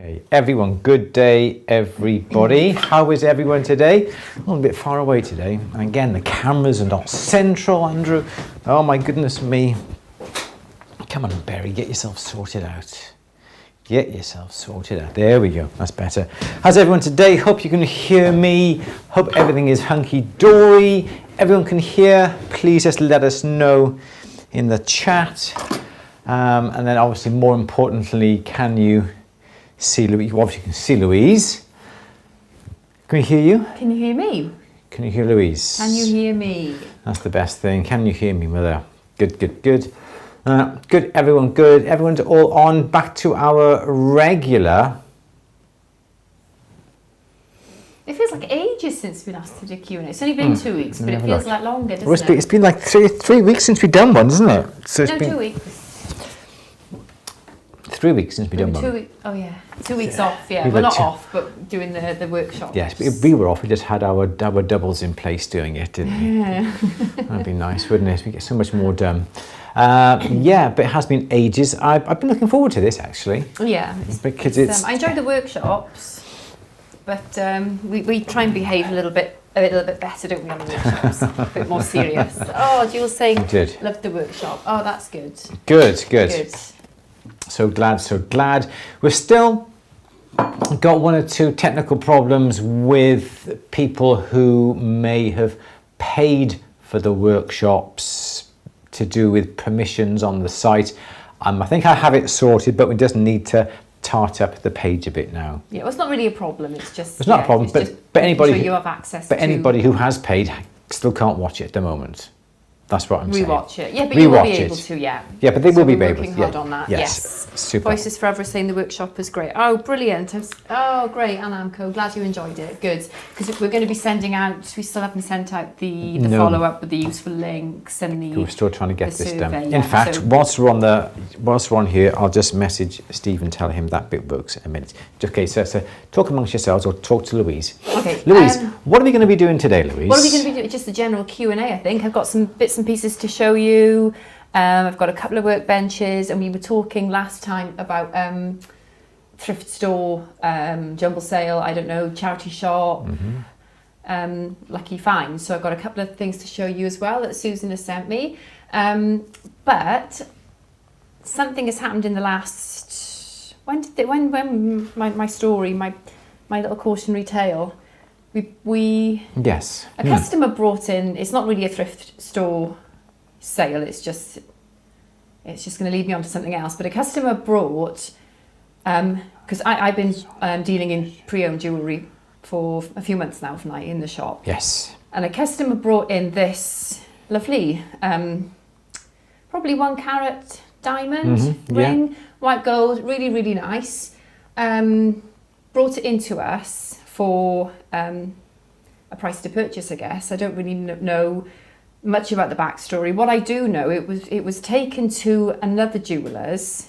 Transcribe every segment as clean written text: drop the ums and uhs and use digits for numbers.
Hey everyone, good day everybody. How is everyone today? A little bit far away today. Again, the cameras are not central, Andrew. Oh my goodness me. Come on, Barry, get yourself sorted out. Get yourself sorted out. There we go, that's better. How's everyone today? Hope you can hear me. Hope everything is hunky-dory. Everyone can hear. Please just let us know in the chat. And then obviously, more importantly, can you see Louise? You obviously can see Louise. Can we hear you? Can you hear me? Can you hear Louise? Can you hear me? That's the best thing. Can you hear me, mother? Good, good, good. Good, everyone, good. Everyone's all on. Back to our regular. It feels like ages since we've been asked to do Q&A. It's only been 2 weeks, but it feels like longer, doesn't it? It's been like three weeks since we've done one, isn't it? So it's been 2 weeks. 3 weeks since we've done one. 2 weeks. Oh yeah, 2 weeks off. Yeah, We've we're had not off, but doing the workshop. Yes, we were off. We just had our doubles in place doing it, didn't we? Yeah. That'd be nice, wouldn't it? We get so much more done. Yeah, but it has been ages. I've been looking forward to this actually. Yeah, because it's I enjoy the workshops, but we try and behave a little bit better, don't we, on the workshops? A bit more serious. Oh, Jules saying loved the workshop. Oh, that's good. Good, good. So glad, so glad. We've still got one or two technical problems with people who may have paid for the workshops to do with permissions on the site. I think I have it sorted, but we just need to tart up the page a bit now. Yeah, well, it's not really a problem. It's just... It's not a problem, but anybody, sure you have access but anybody who has paid still can't watch it at the moment. That's what I'm saying. Rewatch it. Yeah, but you will be able to, yeah. Yeah, but they will be able to. Working hard on that, yes. Super. Voices Forever saying the workshop was great. Oh, brilliant. Oh, great, Anamco. Glad you enjoyed it. Good. Because we're going to be sending out, we still haven't sent out the follow-up with the useful links and the... We're still trying to get this done. Yeah. In fact, whilst we're on here, I'll just message Steve and tell him that bit works in a minute. Okay, so talk amongst yourselves or talk to Louise. Okay. Louise, what are we going to be doing today, Louise? What are we going to be doing? Just a general Q&A, I think. I've got some bits and pieces to show you. I've got a couple of workbenches, and we were talking last time about thrift store, jumble sale, I don't know, charity shop, lucky finds. So I've got a couple of things to show you as well that Susan has sent me. But something has happened in the last, when my story, my little cautionary tale, Yes. A customer brought in, it's not really a thrift store sale, it's just going to lead me on to something else, but a customer brought, because I've been dealing in pre-owned jewellery for a few months now, haven't I, in the shop. Yes. And a customer brought in this lovely, probably 1 carat diamond ring, white gold, really, really nice. Brought it into us for a price to purchase, I guess. I don't really know much about the backstory. What I do know, it was taken to another jeweller's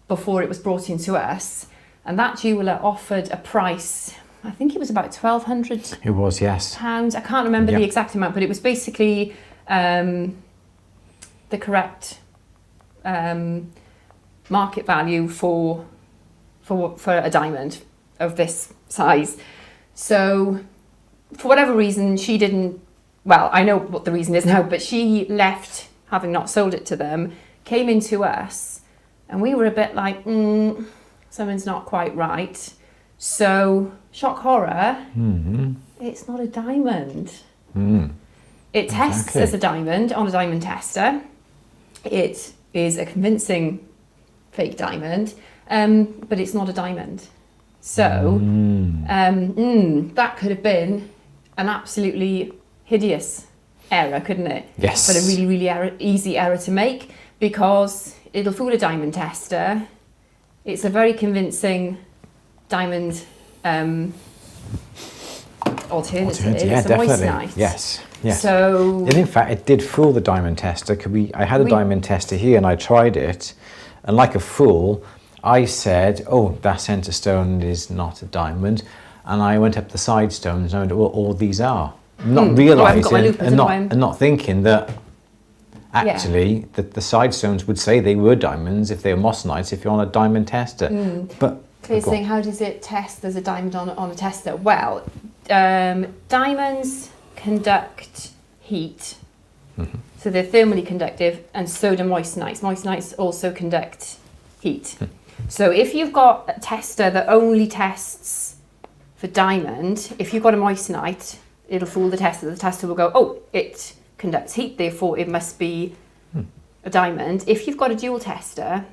before it was brought into us, and that jeweller offered a price, I think it was about £1,200. It was, yes. Pounds. I can't remember the exact amount, but it was basically the correct market value for a diamond of this size. So for whatever reason, she didn't, well, I know what the reason is now, but she left, having not sold it to them, came into us, and we were a bit like, something's not quite right. So, shock horror, it's not a diamond. It tests as a diamond on a diamond tester. It is a convincing fake diamond, but it's not a diamond. So, that could have been an absolutely hideous error, couldn't it? Yes. But a really, really easy error to make, because it'll fool a diamond tester. It's a very convincing diamond alternative. Yeah, it's a definitely. moissanite. Yes. Yes. So, and in fact, it did fool the diamond tester. I had a diamond tester here, and I tried it, and like a fool, I said, "Oh, that centre stone is not a diamond," and I went up the side stones, and I went, "Well, all these are." Not realising and not thinking that actually the side stones would say they were diamonds if they were mossanites if you're on a diamond tester. But Claire's saying, how does it test as a diamond on a tester? Well, diamonds conduct heat, so they're thermally conductive, and so do moissanites. Moissanites also conduct heat. So if you've got a tester that only tests for diamond, if you've got a moissanite, it'll fool the tester. The tester will go, oh, it conducts heat, therefore it must be a diamond. If you've got a dual tester,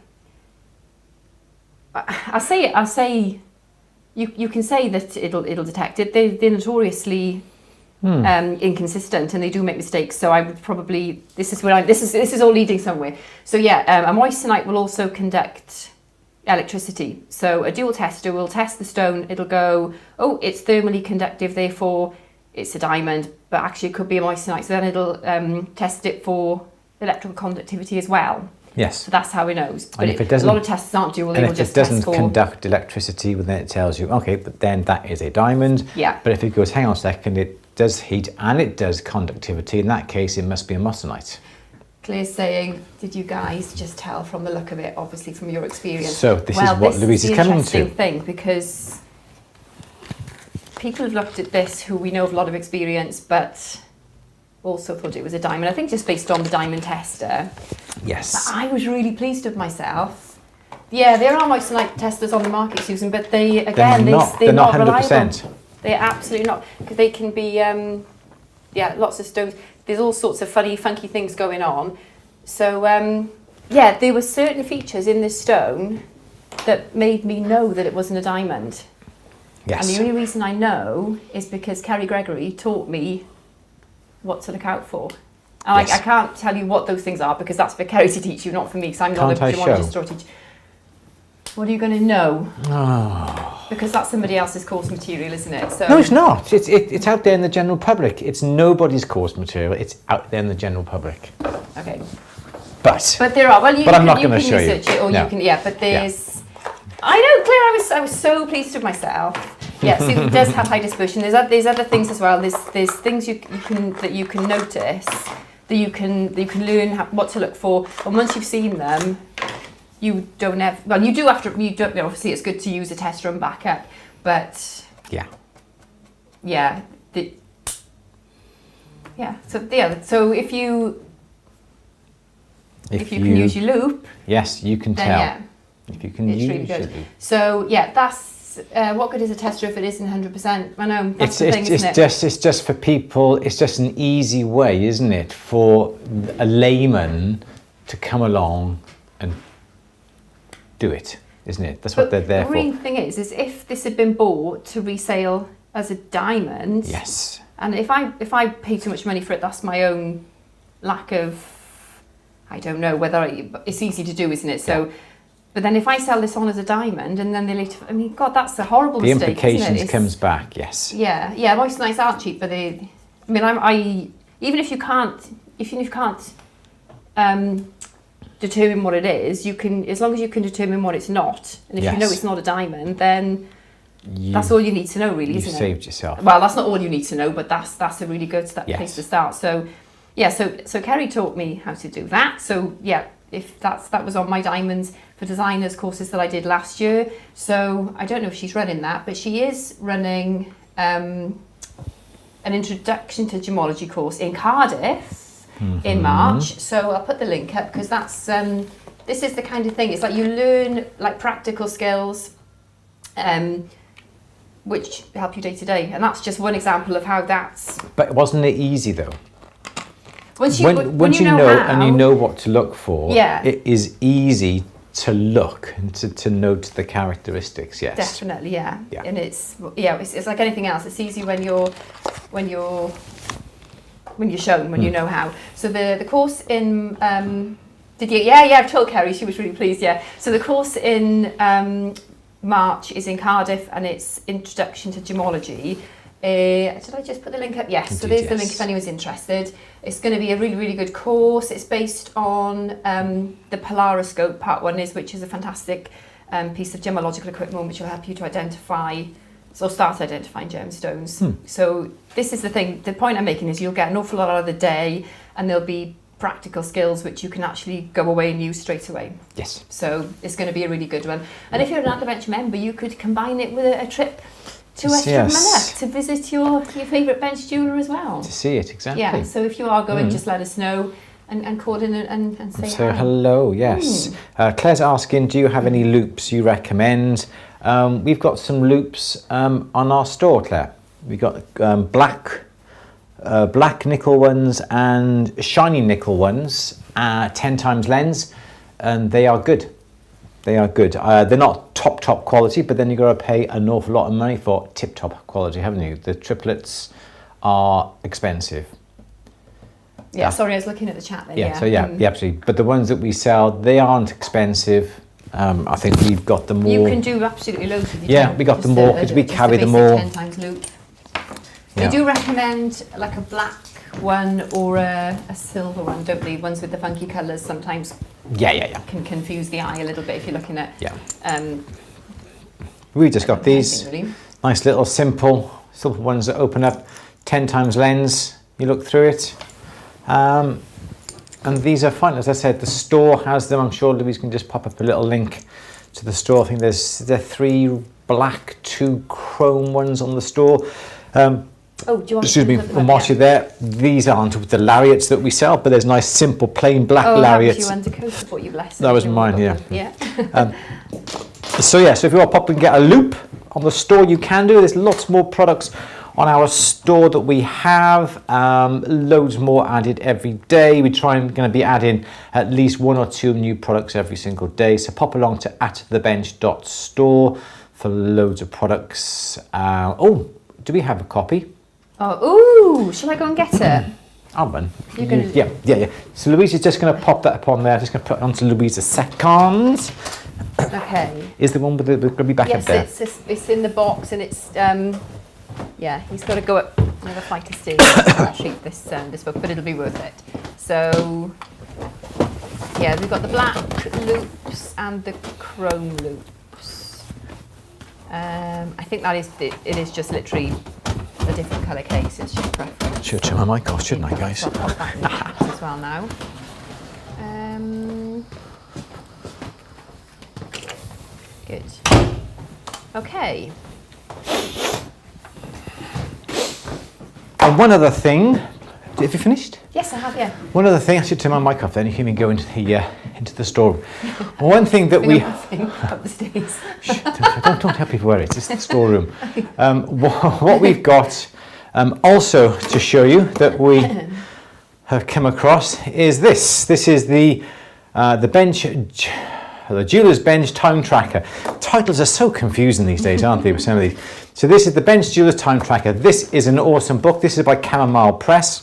I'll say you can say that it'll detect it. They're notoriously inconsistent, and they do make mistakes. So I would probably this is all leading somewhere. So yeah, a moissanite will also conduct electricity. So a dual tester will test the stone. It'll go, oh, it's thermally conductive, therefore it's a diamond. But actually, it could be a moissanite. So then it'll test it for electrical conductivity as well. yes. So that's how it knows. But And if it doesn't- a lot of tests aren't dual. They And will if it just test doesn't for. conduct electricity, well, then it tells you, okay, but then that is a diamond. Yeah. But if it goes, hang on a second, it does heat and it does conductivity, in that case, it must be a moissanite. Claire's saying, did you guys just tell from the look of it, obviously from your experience? So this is what Louise is coming to. This is the interesting thing, because people have looked at this who we know have a lot of experience, but also thought it was a diamond. I think just based on the diamond tester. Yes. But I was really pleased with myself. Yeah, there are moissanite testers on the market, Susan, but they, again, They're not reliable. 100%. They're absolutely not, because they can be, lots of stones. There's all sorts of funky things going on. So, there were certain features in this stone that made me know that it wasn't a diamond. Yes. And the only reason I know is because Kerry Gregory taught me what to look out for. And Yes. I can't tell you what those things are, because that's for Kerry to teach you, not for me, because I'm not Can't a I gemologist show? or teacher. What are you going to know? Oh. Because that's somebody else's course material, isn't it? So No, it's not. It's out there in the general public. It's nobody's course material. It's out there in the general public. okay. But But there are. Well, But I'm not gonna show you. research it, or No. you can. Yeah, but there's. I know, Claire. I was so pleased with myself. Yeah, so it does have high dispersion. There's other things as well. There's things you can notice, that you can learn what to look for. And once you've seen them, you don't have. Well, you do after. You don't. Obviously, it's good to use a tester and backup, but yeah. yeah, So if you can use your loop, Yes, you can then tell. yeah. If you can It's use really good. your loop. So yeah, that's what good is a tester if it isn't 100%? I know that's the thing, isn't it? It's just for people. It's just an easy way, isn't it, for a layman to come along and do it, isn't it? That's what they're there the for. main thing is if this had been bought to resale as a diamond, Yes. and if I pay too much money for it, that's my own lack of. I don't know whether it's easy to do, isn't it? So. But then if I sell this on as a diamond and then they later, I mean, God, that's a horrible The mistake, isn't it? implications comes back, yes. Yeah, moissanites aren't cheap, but they. I mean, even if you can't determine what it is, you can, as long as you can determine what it's not, and if you know Yes. it's not a diamond, then that's all you need to know, really, You isn't it? saved yourself. Well, that's not all you need to know, but that's a really good Yes. place to start. So, yeah, so Kerry taught me how to do that. So yeah, if that was on my diamonds for designers courses that I did last year. So I don't know if she's running that, but she is running an introduction to gemology course in Cardiff in March. So I'll put the link up, because that's this is the kind of thing. It's like you learn like practical skills, which help you day to day, and that's just one example of how that's. But wasn't it easy though? Once Once you know and you know what to look for, Yeah. it is easy to look and to note the characteristics. Yes, Definitely, yeah. Yeah. And it's like anything else. It's easy when you're shown, when you know how. So the course in I've told Kerry, she was really pleased. Yeah. So the course in March is in Cardiff, and it's Introduction to Gemology. Did I just put the link up? Yes. So Indeed, there's the link if anyone's interested. It's going to be a really, really good course. It's based on the Polariscope, part one which is a fantastic piece of gemological equipment which will help you to start identifying gemstones. So this is the thing. The point I'm making is you'll get an awful lot out of the day, and there'll be practical skills which you can actually go away and use straight away. Yes. So it's going to be a really good one. And if you're an At the Bench member, you could combine it with a trip to Estremadura to visit your favourite bench jeweller as well. To see it, exactly. Yeah, so if you are going, just let us know and call in and say so hi. Hello, yes. Claire's asking, do you have any loops you recommend? We've got some loops on our store, Claire. We've got black nickel ones and shiny nickel ones, 10 times lens, and they are good. They are good. They're not top quality, but then you've got to pay an awful lot of money for tip-top quality, haven't you? The triplets are expensive. Yeah, sorry, I was looking at the chat there. Yeah, so yeah, absolutely. But the ones that we sell, they aren't expensive. I think we've got them all. You can do absolutely loads with your Yeah, we got them all because we carry them all. 10 times loop. They do recommend like a black one or a silver one, don't they? Ones with the funky colours sometimes can confuse the eye a little bit if you're looking at. We just got these really. Nice little simple ones that open up, 10 times lens. You look through it, and these are fine. As I said, the store has them. I'm sure Louise can just pop up a little link to the store. I think there are 3 black, 2 chrome ones on the store. Oh, do you want excuse me, and whilst you're there, these aren't with the lariats that we sell, but there's nice, simple, plain black lariats. Oh, that was your undercoat, I thought you blessed. That was mine, yeah. Yeah. So if you want to pop and get a loop on the store, you can do. There's lots more products on our store that we have. Loads more added every day. We going to be adding at least 1 or 2 new products every single day. So pop along to atthebench.store for loads of products. Do we have a copy? Oh, shall I go and get it? I'll run. You're going to... Yeah. So Louise is just going to pop that up on there. Just going to put it onto Louise a second. Okay. Is the one with the... We're going to be back up there. Yes, it's in the box and it's... he's got to go up another flight of stairs to treat this book, but it'll be worth it. So, we've got the black loops and the chrome loops. I think it is just literally a different colour case. It's just preference. Should turn my mic off, shouldn't I, guys? I'll pop that in the chat as well now. Good. Okay. And one other thing, have you finished? Yes, I have, yeah. One other thing, I should turn my mic off then, you hear me go into the storeroom. One thing that we... up the stairs. Don't tell people where it is, it's the storeroom. What we've got also to show you that we have come across is this. This is the Jeweler's Bench Time Tracker. Titles are so confusing these days, aren't they, with some of these? So this is the Bench Jeweler's Time Tracker. This is an awesome book. This is by Chamomile Press.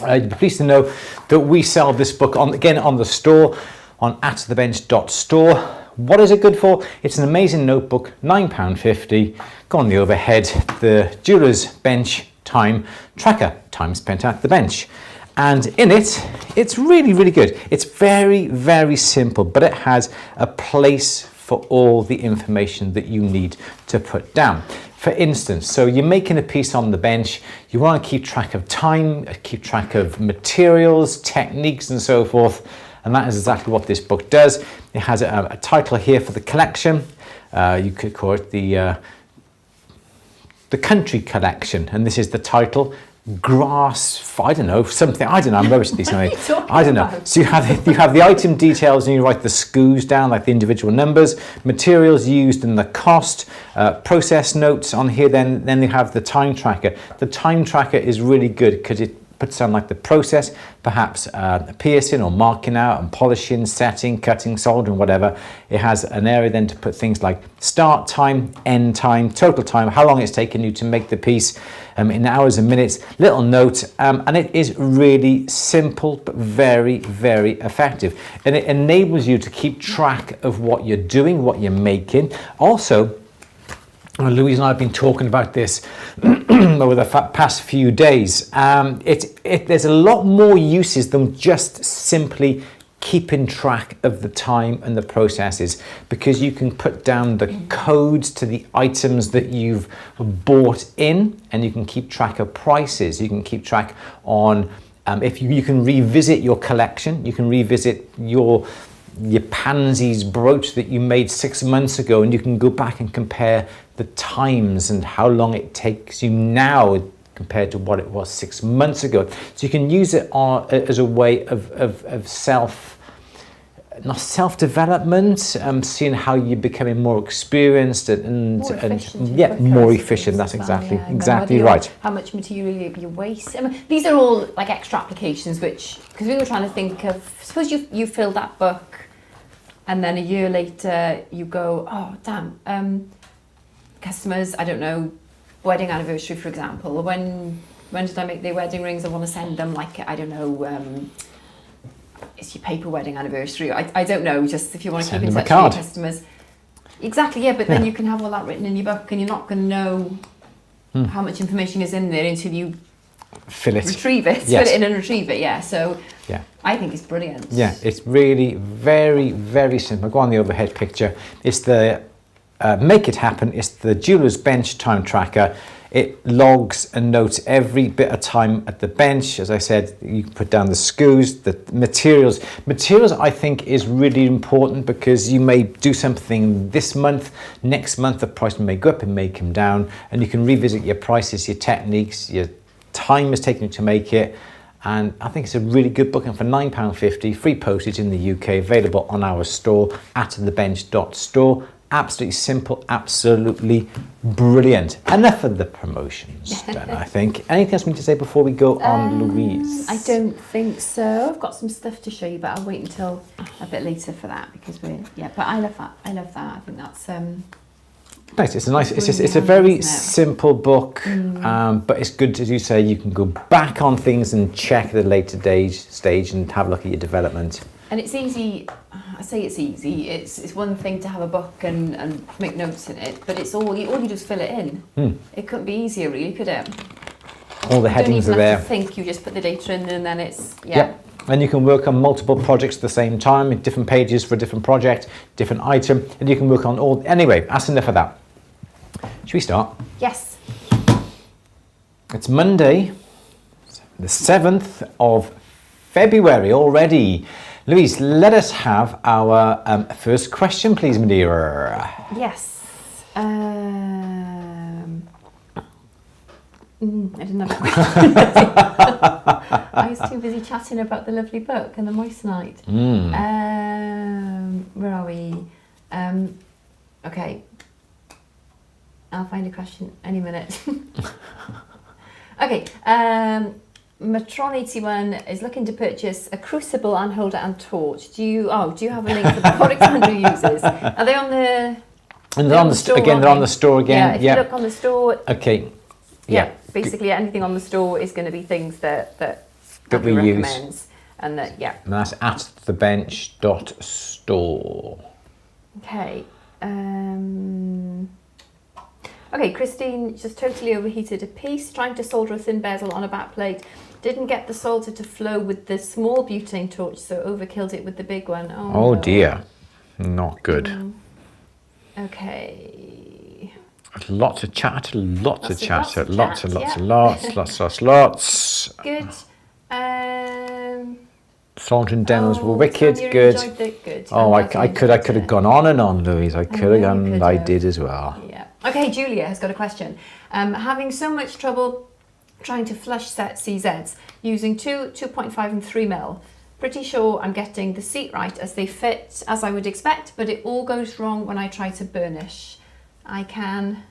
You'll be pleased to know that we sell this book on the store on atthebench.store. What is it good for? It's an amazing notebook, £9.50. Go on the overhead, the Jeweler's Bench Time Tracker, time spent at the bench. And in it, it's really, really good. It's very, very simple, but it has a place for all the information that you need to put down. For instance, so you're making a piece on the bench, you want to keep track of time, keep track of materials, techniques, and so forth. And that is exactly what this book does. It has a title here for the collection. You could call it the country collection, and this is the title. Grass, I don't know, I'm rubbish at these things. I don't know. So you have the item details and you write the SKUs down, like the individual numbers, materials used and the cost, process notes on here, then you have the time tracker. The time tracker is really good because it puts down like the process, perhaps piercing or marking out and polishing, setting, cutting, soldering, whatever. It has an area then to put things like start time, end time, total time, how long it's taken you to make the piece, in hours and minutes, little note, and it is really simple but very, very effective. And it enables you to keep track of what you're doing, what you're making. Also, Louise and I have been talking about this over the past few days. There's a lot more uses than just simply keeping track of the time and the processes, because you can put down the codes to the items that you've bought in, and you can keep track of prices. You can keep track on If you can revisit your collection, you can revisit your pansies brooch that you made 6 months ago, and you can go back and compare the times and how long it takes you now compared to what it was 6 months ago. So you can use it as a way of self-development, seeing how you're becoming more experienced and more efficient. That's exactly right. How much material you waste. I mean, these are all like extra applications, which, because we were trying to think of, suppose you fill that book and then a year later you go, oh damn, customers, I don't know, wedding anniversary, for example, when did I make their wedding rings? I want to send them, like, I don't know, it's your paper wedding anniversary. I don't know, just if you want to keep in touch with your customers. Exactly, yeah, but then you can have all that written in your book, and you're not going to know how much information is in there until you retrieve it, fill it in and retrieve it, yeah. So I think it's brilliant. Yeah, it's really very, very simple. Go on the overhead picture. It's the Make It Happen. It's the Jeweler's Bench time tracker. It logs and notes every bit of time at the bench. As I said, you can put down the SKUs, the materials. Materials, I think, is really important, because you may do something this month, next month the price may go up and may come down, and you can revisit your prices, your techniques, your time it's taken to make it. And I think it's a really good book, and for £9.50, free postage in the UK, available on our store, atthebench.store. Absolutely simple, absolutely brilliant. Enough of the promotions done, I think. Anything else we need to say before we go on, Louise? I don't think so. I've got some stuff to show you, but I'll wait until a bit later for that, because but I love that. I love that. I think that's nice. It's a nice. It's a very simple book, but it's good, as you say. You can go back on things and check at a later stage and have a look at your development. And it's easy. I say it's easy. It's one thing to have a book and make notes in it, but it's all you do is fill it in. It couldn't be easier, really, could it? All the headings are there. You don't even have to think. You just put the data in, and then it's Yep. And you can work on multiple projects at the same time, in different pages for a different project, different item, and you can work on all. Anyway, that's enough of that. Should we start? Yes. It's Monday, the 7th of February already. Louise, let us have our first question, please, my dear. Yes. I didn't have a question. I was too busy chatting about the lovely book and the moissanite. Where are we? Okay. I'll find a question any minute. Okay. Matron81 is looking to purchase a crucible, and holder and torch. Do you have a link for the products Andrew uses? Are they on the? And they're on the store again. They're on the store again. Yeah. If you look on the store. Okay. Yeah. Basically, anything on the store is going to be things that we recommends, use, and that And that's at thebench.store. Okay. Okay, Christine just totally overheated a piece, trying to solder a thin bezel on a back plate. Didn't get the solder to flow with the small butane torch, so overkilled it with the big one. Oh no. Dear. Not good. Okay. Lots of chatter, lots. Good. Thornton demos were wicked, good. Good. I could have gone on and on, Louise. I could have gone, I did as well. Yeah. Okay, Julia has got a question. Having so much trouble trying to flush set CZs using 2.5 and 3 mil. Pretty sure I'm getting the seat right as they fit as I would expect, but it all goes wrong when I try to burnish. I can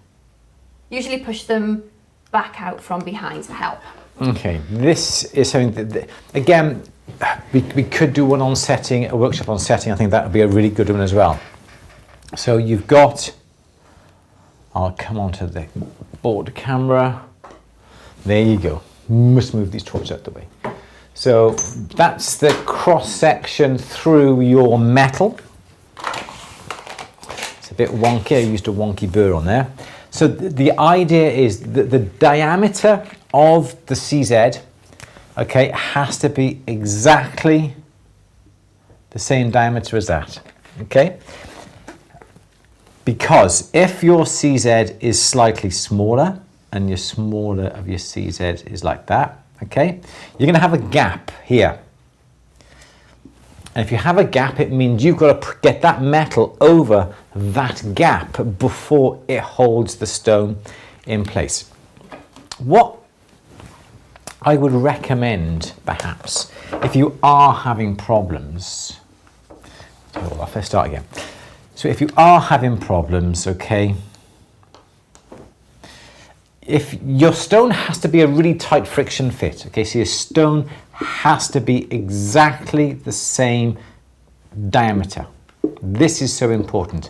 usually push them back out from behind to help. Okay, this is something that, again, we could do one on setting, a workshop on setting. I think that would be a really good one as well. So you've got, I'll come onto the board camera. There you go. Must move these torches out the way. So that's the cross section through your metal. It's a bit wonky. I used a wonky burr on there. So the idea is that the diameter of the CZ, okay, has to be exactly the same diameter as that, okay? Because if your CZ is slightly smaller, and your smaller of your CZ is like that, okay, you're going to have a gap here. And if you have a gap, it means you've got to get that metal over that gap before it holds the stone in place. What I would recommend, perhaps, if you are having problems, let's start again. So if you are having problems, okay, if your stone has to be a really tight friction fit, okay, so your stone has to be exactly the same diameter. This is so important.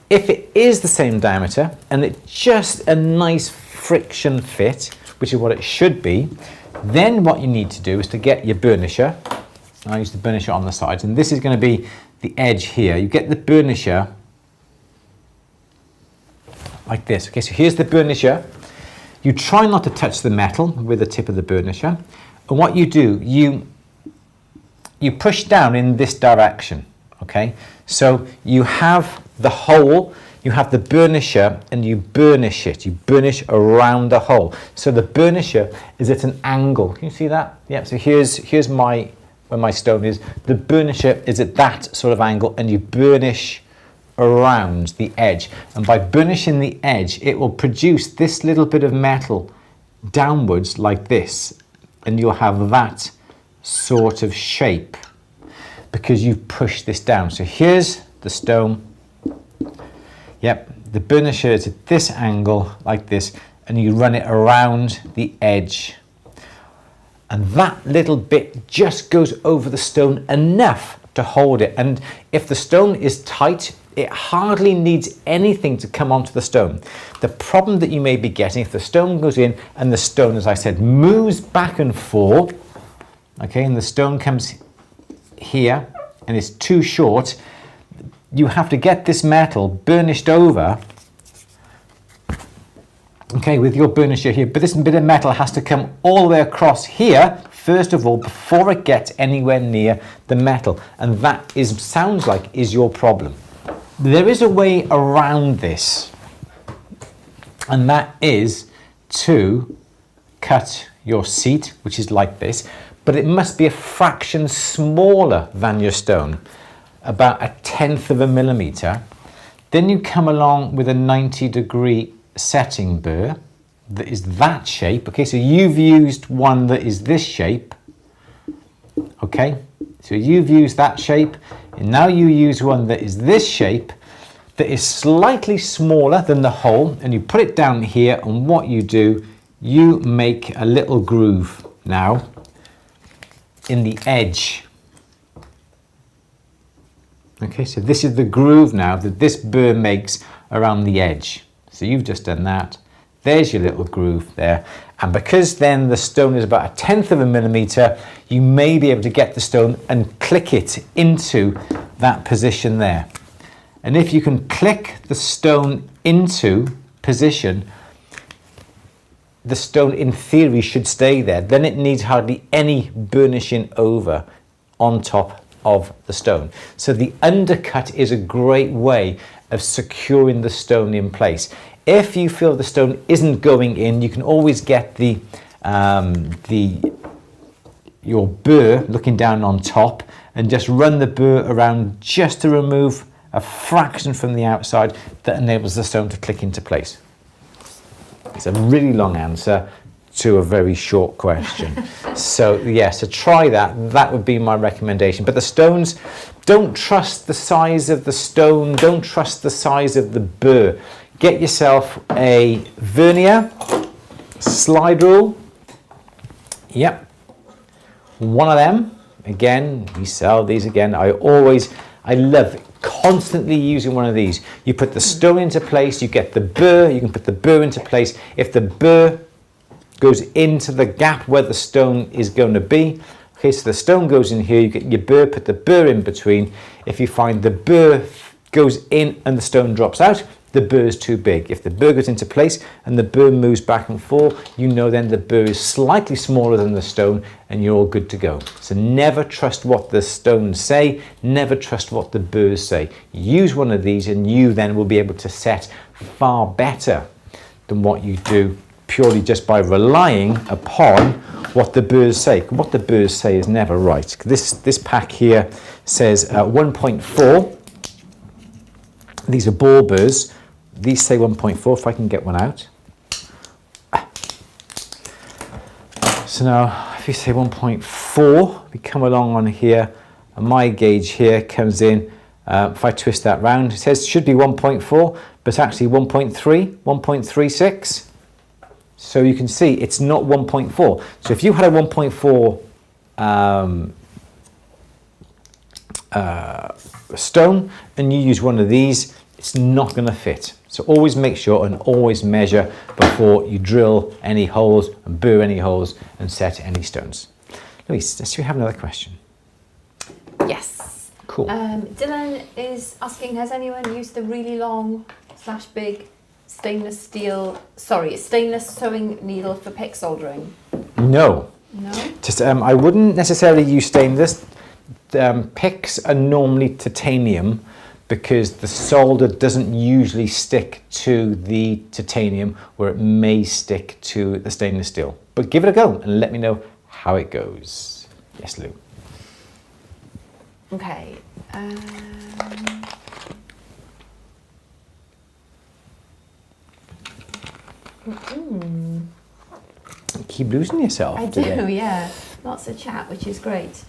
If it is the same diameter and it's just a nice friction fit, which is what it should be, then what you need to do is to get your burnisher. I use the burnisher on the sides, and this is going to be the edge here. You get the burnisher like this. Okay, so here's the burnisher. You try not to touch the metal with the tip of the burnisher. And what you do, you push down in this direction, okay? So you have the hole, you have the burnisher, and you burnish it. You burnish around the hole. So the burnisher is at an angle. Can you see that? Yeah, so here's where my stone is. The burnisher is at that sort of angle, and you burnish around the edge. And by burnishing the edge, it will produce this little bit of metal downwards like this. And you'll have that sort of shape because you've pushed this down. So here's the stone. Yep, the burnisher is at this angle like this, and you run it around the edge. And that little bit just goes over the stone enough to hold it. And if the stone is tight, it hardly needs anything to come onto the stone. The problem that you may be getting, if the stone goes in and the stone, as I said, moves back and forth, okay, and the stone comes here and it's too short, you have to get this metal burnished over, okay, with your burnisher here, but this bit of metal has to come all the way across here, first of all, before it gets anywhere near the metal, and that sounds like is your problem. There is a way around this, and that is to cut your seat, which is like this, but it must be a fraction smaller than your stone, about 1/10 of a millimeter. Then you come along with a 90-degree setting burr that is that shape. Okay, so you've used one that is this shape. Okay, so you've used that shape, and now you use one that is this shape, that is slightly smaller than the hole, and you put it down here, and what you do, you make a little groove now in the edge. Okay, so this is the groove now that this burr makes around the edge. So you've just done that. There's your little groove there. And because then the stone is about 1/10 of a millimeter, you may be able to get the stone and click it into that position there. And if you can click the stone into position, the stone in theory should stay there. Then it needs hardly any burnishing over on top of the stone. So the undercut is a great way of securing the stone in place. If you feel the stone isn't going in, you can always get your burr looking down on top and just run the burr around just to remove a fraction from the outside that enables the stone to click into place. It's a really long answer to a very short question. So yeah, so try that. That would be my recommendation. But the stones, don't trust the size of the stone. Don't trust the size of the burr. Get yourself a vernier, slide rule. Yep. One of them. Again, we sell these again. I love constantly using one of these. You put the stone into place, you get the burr, you can put the burr into place. If the burr goes into the gap where the stone is going to be, okay, so the stone goes in here, you get your burr, put the burr in between. If you find the burr goes in and the stone drops out, the burr is too big. If the burr goes into place and the burr moves back and forth, you know then the burr is slightly smaller than the stone and you're all good to go. So never trust what the stones say, never trust what the burrs say. Use one of these and you then will be able to set far better than what you do purely just by relying upon what the burrs say. What the burrs say is never right. This pack here says 1.4. These are ball burrs. These say 1.4, if I can get one out. So now, if you say 1.4, we come along on here, and my gauge here comes in. If I twist that round, it says it should be 1.4, but it's actually 1.3, 1.36. So you can see it's not 1.4. So if you had a 1.4 stone and you use one of these, it's not going to fit. So always make sure and always measure before you drill any holes and burr any holes and set any stones. Louise, let's see if we have another question. Yes. Cool. Dylan is asking, has anyone used the really long / big stainless sewing needle for pick soldering? No. No? Just I wouldn't necessarily use stainless. Picks are normally titanium because the solder doesn't usually stick to the titanium where it may stick to the stainless steel. But give it a go and let me know how it goes. Yes, Lou. Okay. Keep losing yourself. I do, yeah. Lots of chat, which is great.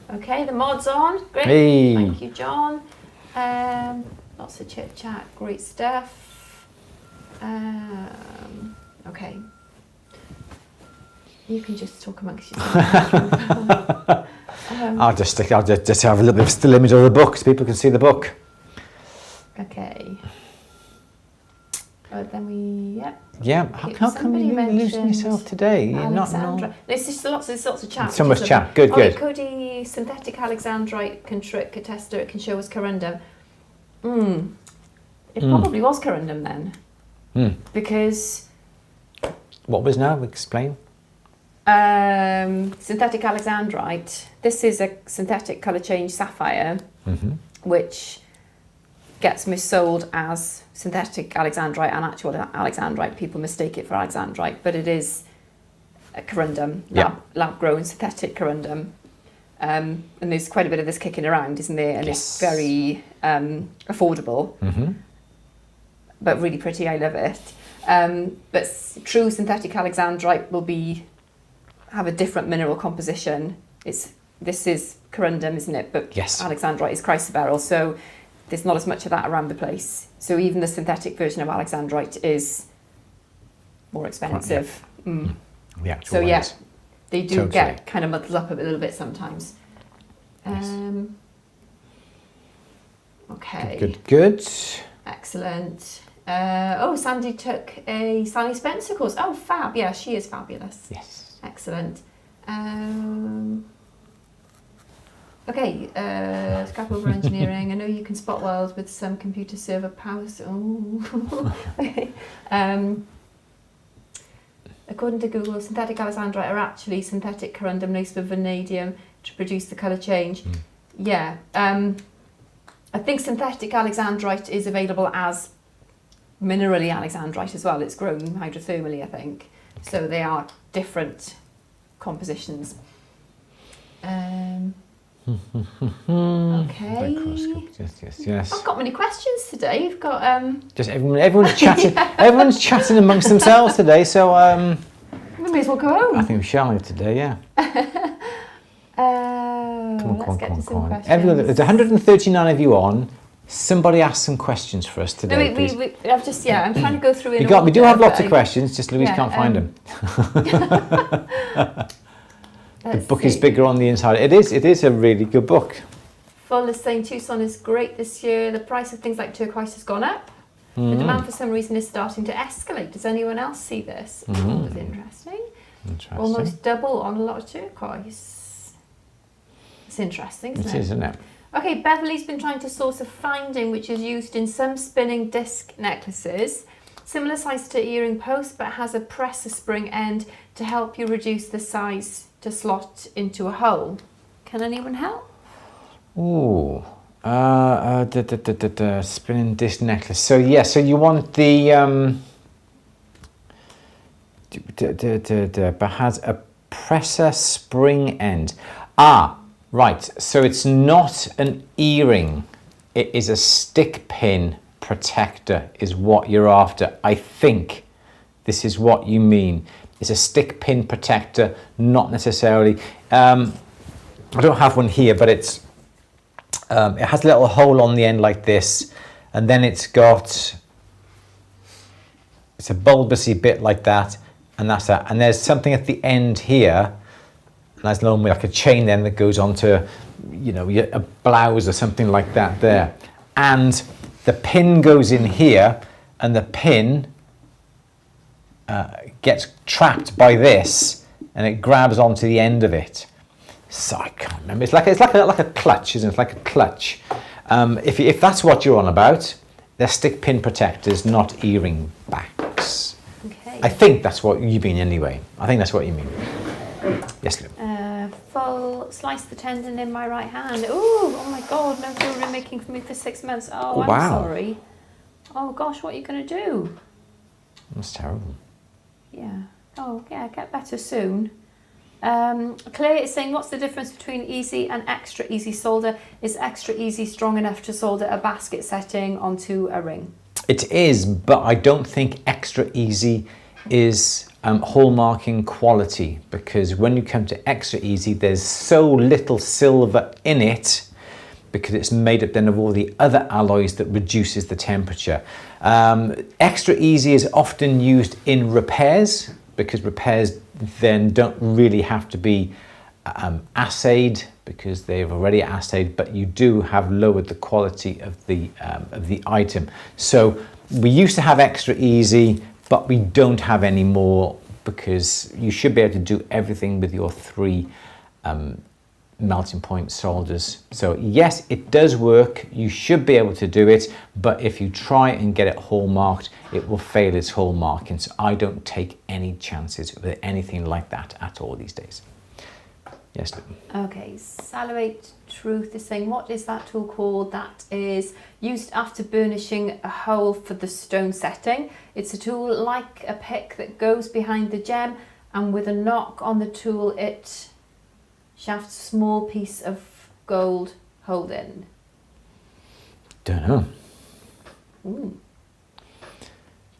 Okay, the mod's on. Great. Hey. Thank you, John. Lots of chit chat. Great stuff. Okay. You can just talk amongst yourselves. I'll just have a little bit of still image of the book so people can see the book. Okay. But then we, Yeah, how come you're losing yourself today? You're Alexandra. There's just lots of chat. So much chat. Good, good. Cody, synthetic alexandrite can trick a tester. It can show us corundum. It probably was corundum then. Because... What was now? Explain. Synthetic alexandrite. This is a synthetic colour change sapphire, which gets missold as synthetic alexandrite and actual alexandrite. People mistake it for alexandrite, but it is a corundum, lab-grown synthetic corundum. And there's quite a bit of this kicking around, isn't there? And it's very affordable, but really pretty. I love it. But true synthetic alexandrite will have a different mineral composition. This is corundum, isn't it? But alexandrite is chrysoberyl, so there's not as much of that around the place. So even the synthetic version of alexandrite is more expensive. The actual so ones. They do get kind of muddled up a little bit sometimes. Okay. Good. Excellent. Sandy took a Sally Spencer course. Oh, fab. Yeah, she is fabulous. Yes. Excellent. Okay, scrap over engineering. I know you can spot welds with some computer server power. Okay. According to Google, synthetic alexandrite are actually synthetic corundum laced with vanadium to produce the colour change. Yeah. I think synthetic alexandrite is available as minerally alexandrite as well. It's grown hydrothermally, I think. So they are different compositions. Okay. Yes. I've got many questions today. You've got just everyone's chatting. Everyone's chatting amongst themselves today. So we may as well go home. I think we shall have today. Yeah. Let's get to some questions. Everyone, there's 139 of you on. Somebody ask some questions for us today. No, I've just I'm trying to go through it. We do have lots of questions. Just Louise can't find them. The book is bigger on the inside. It is a really good book. Full is saying Tucson is great this year. The price of things like turquoise has gone up. The demand for some reason is starting to escalate. Does anyone else see this? Oh, it's interesting. Almost double on a lot of turquoise. It's interesting, isn't it? It is, isn't it? Okay, Beverly's been trying to source a finding which is used in some spinning disc necklaces. Similar size to earring post, but has a presser spring end to help you reduce the size to slot into a hole. Can anyone help? Ooh, spinning disc necklace. So yeah, so you want the but has a presser spring end. Ah, right. So it's not an E-ring. It is a stick pin protector is what you're after. I think this is what you mean. It's a stick pin protector, not necessarily. I don't have one here, but it has a little hole on the end like this, and then it's a bulbousy bit like that, and that's that. And there's something at the end here, and that's normally like a chain then that goes onto, you know, a blouse or something like that there. And the pin goes in here, and the pin gets trapped by this, and it grabs onto the end of it. So I can't remember. It's like a clutch, isn't it? It's like a clutch. If that's what you're on about, they're stick pin protectors, not E-ring backs. Okay. I think that's what you mean anyway. I think that's what you mean. Yes, Lou. Full slice the tendon in my right hand. Ooh, oh my God, no children making for me for 6 months. Oh, I'm wow. sorry. Oh gosh, what are you going to do? That's terrible. Yeah. Oh yeah, get better soon. Claire is saying, what's the difference between easy and extra easy solder? Is extra easy strong enough to solder a basket setting onto a ring? It is, but I don't think extra easy is hallmarking quality, because when you come to extra easy, there's so little silver in it because it's made up then of all the other alloys that reduces the temperature. Extra easy is often used in repairs, because repairs then don't really have to be assayed, because they've already assayed, but you do have lowered the quality of the item. So we used to have extra easy, but we don't have any more, because you should be able to do everything with your 3 melting point solders. So yes, it does work. You should be able to do it, but if you try and get it hallmarked, it will fail its hallmarking. So I don't take any chances with anything like that at all these days. Yes, Lou. Okay, Salivate Truth is saying, what is that tool called that is used after burnishing a hole for the stone setting? It's a tool like a pick that goes behind the gem, and with a knock on the tool it shafts a small piece of gold hold in. Don't know. Ooh.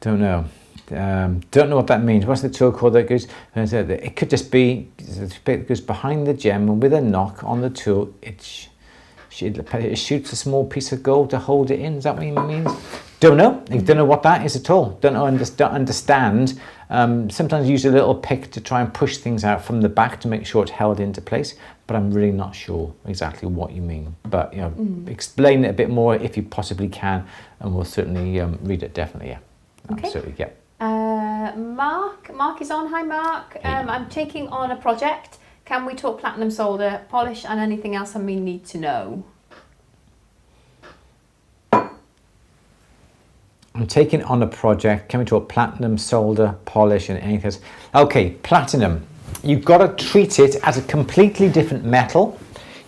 Don't know. Don't know what that means. What's the tool called that goes? It could just be the bit that goes behind the gem, and with a knock on the tool, it shoots a small piece of gold to hold it in. Is that what it means? Don't know. Don't know what that is at all. Don't understand. Sometimes use a little pick to try and push things out from the back to make sure it's held into place. But I'm really not sure exactly what you mean. But you know, explain it a bit more if you possibly can, and we'll certainly read it. Definitely, yeah. Okay. Absolutely, yeah. Mark is on. Hi, Mark. I'm taking on a project. Can we talk platinum solder, polish, and anything else I may need to know? I'm taking on a project. Can we talk platinum solder, polish, and anything else? Okay, platinum. You've got to treat it as a completely different metal.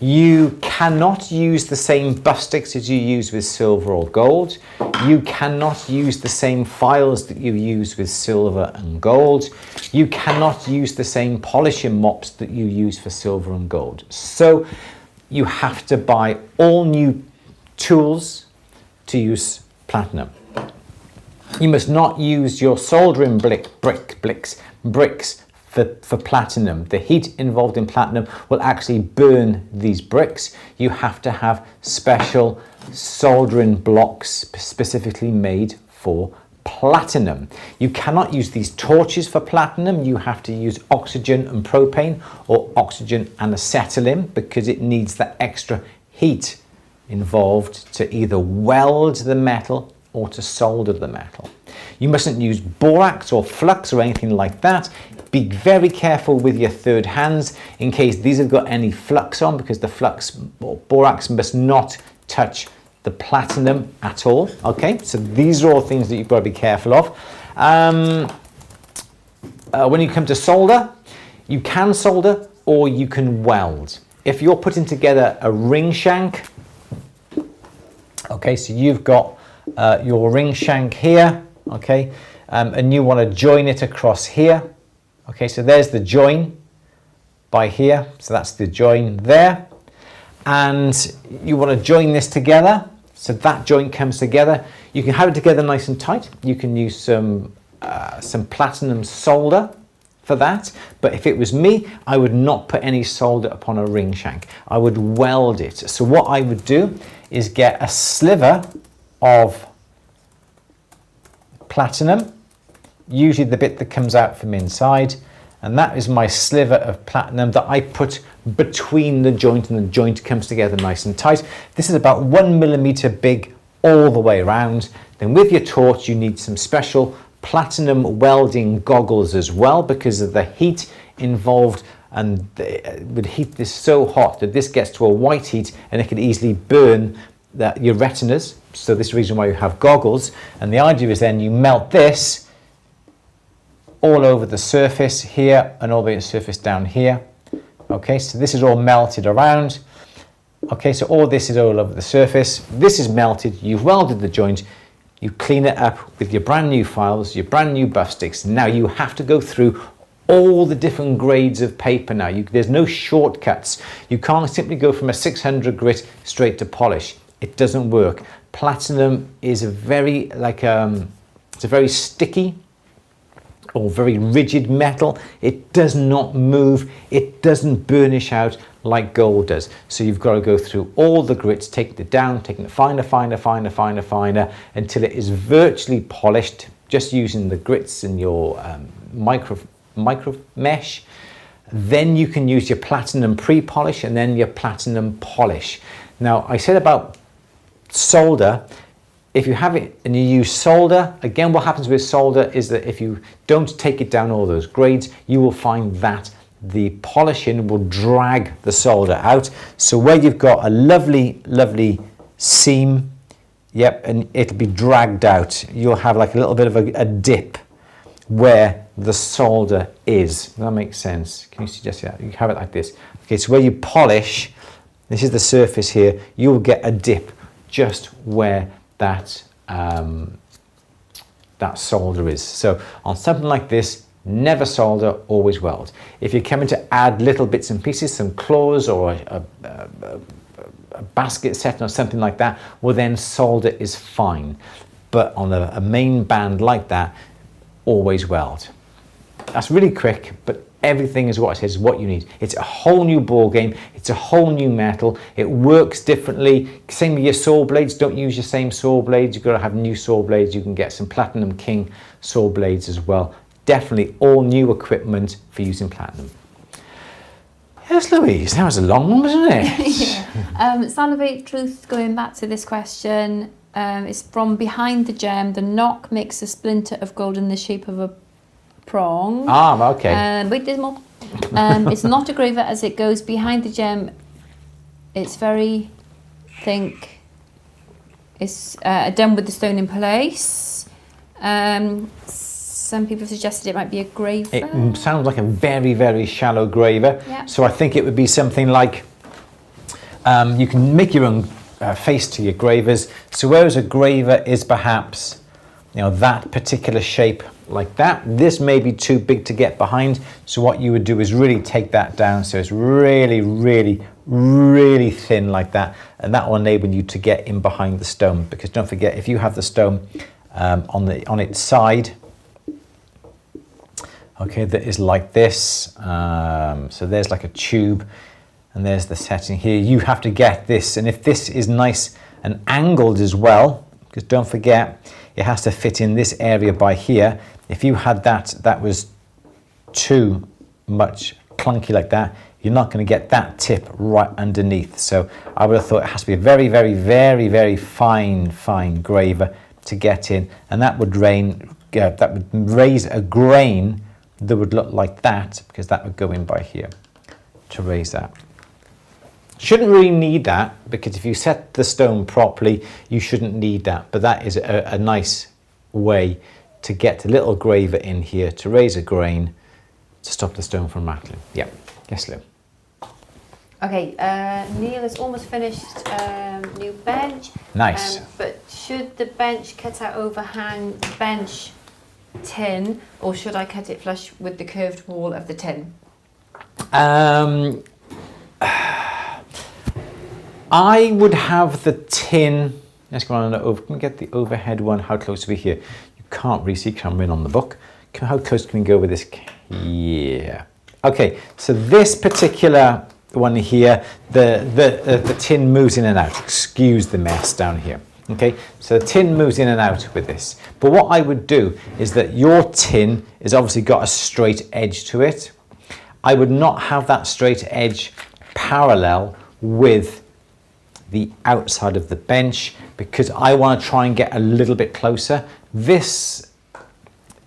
You cannot use the same bustics as you use with silver or gold. You cannot use the same files that you use with silver and gold. You cannot use the same polishing mops that you use for silver and gold. So you have to buy all new tools to use platinum. You must not use your soldering bricks for platinum. The heat involved in platinum will actually burn these bricks. You have to have special soldering blocks specifically made for platinum. You cannot use these torches for platinum. You have to use oxygen and propane, or oxygen and acetylene, because it needs that extra heat involved to either weld the metal or to solder the metal. You mustn't use borax or flux or anything like that. Be very careful with your third hands in case these have got any flux on, because the flux or borax must not touch the platinum at all. Okay, so these are all things that you've got to be careful of. When you come to solder, you can solder or you can weld. If you're putting together a ring shank, okay, so you've got your ring shank here, okay, and you want to join it across here, Okay, so there's the join by here. So that's the join there. And you want to join this together. So that joint comes together. You can have it together nice and tight. You can use some platinum solder for that. But if it was me, I would not put any solder upon a ring shank. I would weld it. So what I would do is get a sliver of platinum, usually the bit that comes out from inside, and that is my sliver of platinum that I put between the joint, and the joint comes together nice and tight. This is about 1 millimeter big all the way around. Then with your torch you need some special platinum welding goggles as well, because of the heat involved, and it would heat this so hot that this gets to a white heat and it could easily burn your retinas. So this is the reason why you have goggles. And the idea is then you melt this all over the surface here and all the way to the surface down here. Okay, so this is all melted around. Okay, so all this is all over the surface. This is melted, you've welded the joint, you clean it up with your brand new files, your brand new buff sticks. Now you have to go through all the different grades of paper now. There's no shortcuts. You can't simply go from a 600 grit straight to polish. It doesn't work. Platinum is a very, it's a very sticky or very rigid metal. It does not move. It doesn't burnish out like gold does. So you've got to go through all the grits, taking it down, taking it finer, finer, finer, finer, finer, until it is virtually polished, just using the grits and your micro mesh. Then you can use your platinum pre-polish and then your platinum polish. Now, I said about solder. If you have it and you use solder, again, what happens with solder is that if you don't take it down all those grades, you will find that the polishing will drag the solder out. So where you've got a lovely, lovely seam, yep, and it'll be dragged out, you'll have like a little bit of a dip where the solder is. Does that make sense? Can you suggest that? You have it like this. Okay, so where you polish, this is the surface here, you'll get a dip just where that solder is. So on something like this, never solder, always weld. If you're coming to add little bits and pieces, some claws or a basket set or something like that, well then solder is fine. But on a main band like that, always weld. That's really quick, but everything is what it says, what you need. It's a whole new ball game. It's a whole new metal. It works differently. Same with your saw blades. Don't use your same saw blades. You've got to have new saw blades. You can get some Platinum King saw blades as well. Definitely all new equipment for using platinum. Yes, Louise, that was a long one, wasn't it? Yeah. Salivate Truth, going back to this question, is from behind the gem. The knock makes a splinter of gold in the shape of a prong. Ah, okay. Wait, there's more. It's not a graver as it goes behind the gem. It's very think. It's done with the stone in place. Some people suggested it might be a graver. It sounds like a very, very shallow graver. Yeah. So I think it would be something like, you can make your own face to your gravers. So whereas a graver is perhaps, that particular shape like that, this may be too big to get behind. So what you would do is really take that down. So it's really, really, really thin like that. And that will enable you to get in behind the stone. Because don't forget, if you have the stone on its side, okay, that is like this. So there's like a tube and there's the setting here. You have to get this. And if this is nice and angled as well, because don't forget, it has to fit in this area by here. If you had that was too much clunky like that, you're not going to get that tip right underneath. So I would have thought it has to be a very, very, very, very fine graver to get in. And that would raise a grain that would look like that, because that would go in by here to raise that. Shouldn't really need that, because if you set the stone properly, you shouldn't need that. But that is a nice way to get a little graver in here to raise a grain to stop the stone from rattling. Yeah. Yes, Lou. Okay, Neil has almost finished new bench. Nice. But should the bench cut out overhang the bench tin, or should I cut it flush with the curved wall of the tin? I would have the tin. Let's go on. Can we get the overhead one? How close are we here? You can't really see camera in on the book. How close can we go with this? Yeah. Okay. So this particular one here, the tin moves in and out. Excuse the mess down here. Okay. So the tin moves in and out with this. But what I would do is that your tin has obviously got a straight edge to it. I would not have that straight edge parallel with the outside of the bench because I want to try and get a little bit closer. This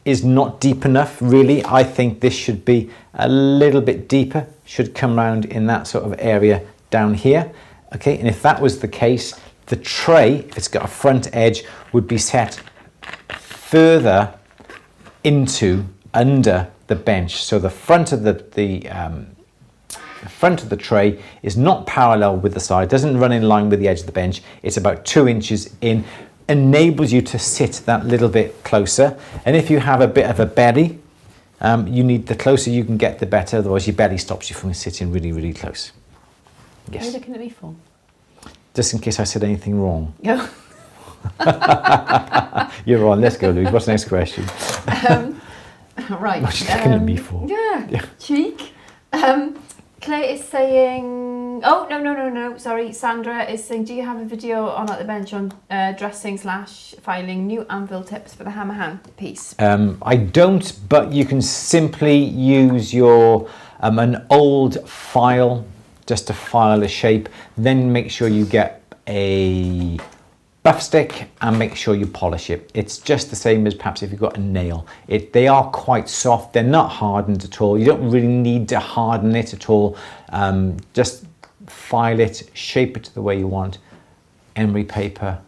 is not deep enough, really. I think this should be a little bit deeper, should come round in that sort of area down here. Okay, and if that was the case, the tray, if it's got a front edge, would be set further under the bench. So the front of the front of the tray is not parallel with the side, doesn't run in line with the edge of the bench. It's about 2 inches in, enables you to sit that little bit closer. And if you have a bit of a belly, you need, the closer you can get, the better. Otherwise, your belly stops you from sitting really, really close. Yes. What are you looking at me for? Just in case I said anything wrong. No. You're on. Let's go, Louise. What's the next question? Right. What are you looking at me for? Yeah. Cheek. Claire is saying, oh, no, sorry. Sandra is saying, do you have a video on At the Bench on dressing/filing new anvil tips for the hammer hand piece? I don't, but you can simply use your an old file just to file a shape. Then make sure you get a buff stick and make sure you polish it. It's just the same as perhaps if you've got a nail. They are quite soft. They're not hardened at all. You don't really need to harden it at all. Just file it, shape it to the way you want. Emery paper,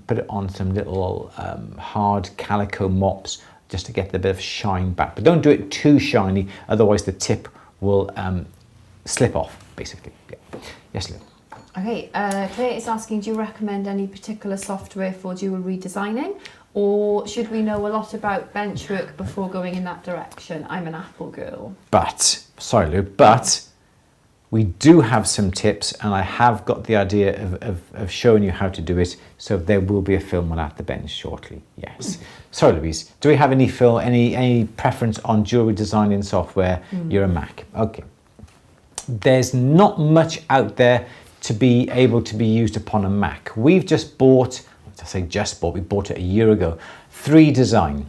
put it on some little hard calico mops just to get the bit of shine back. But don't do it too shiny, otherwise the tip will slip off, basically. Yeah. Yes, Lou. Okay, Claire is asking, do you recommend any particular software for jewellery designing, or should we know a lot about bench work before going in that direction? I'm an Apple girl. Sorry Lou, but we do have some tips, and I have got the idea of showing you how to do it, so there will be a film on At the Bench shortly, yes. Sorry Louise, do we have any preference on jewellery designing software? You're a Mac, okay. There's not much out there to be able to be used upon a Mac. We've just bought, we bought it a year ago, 3Design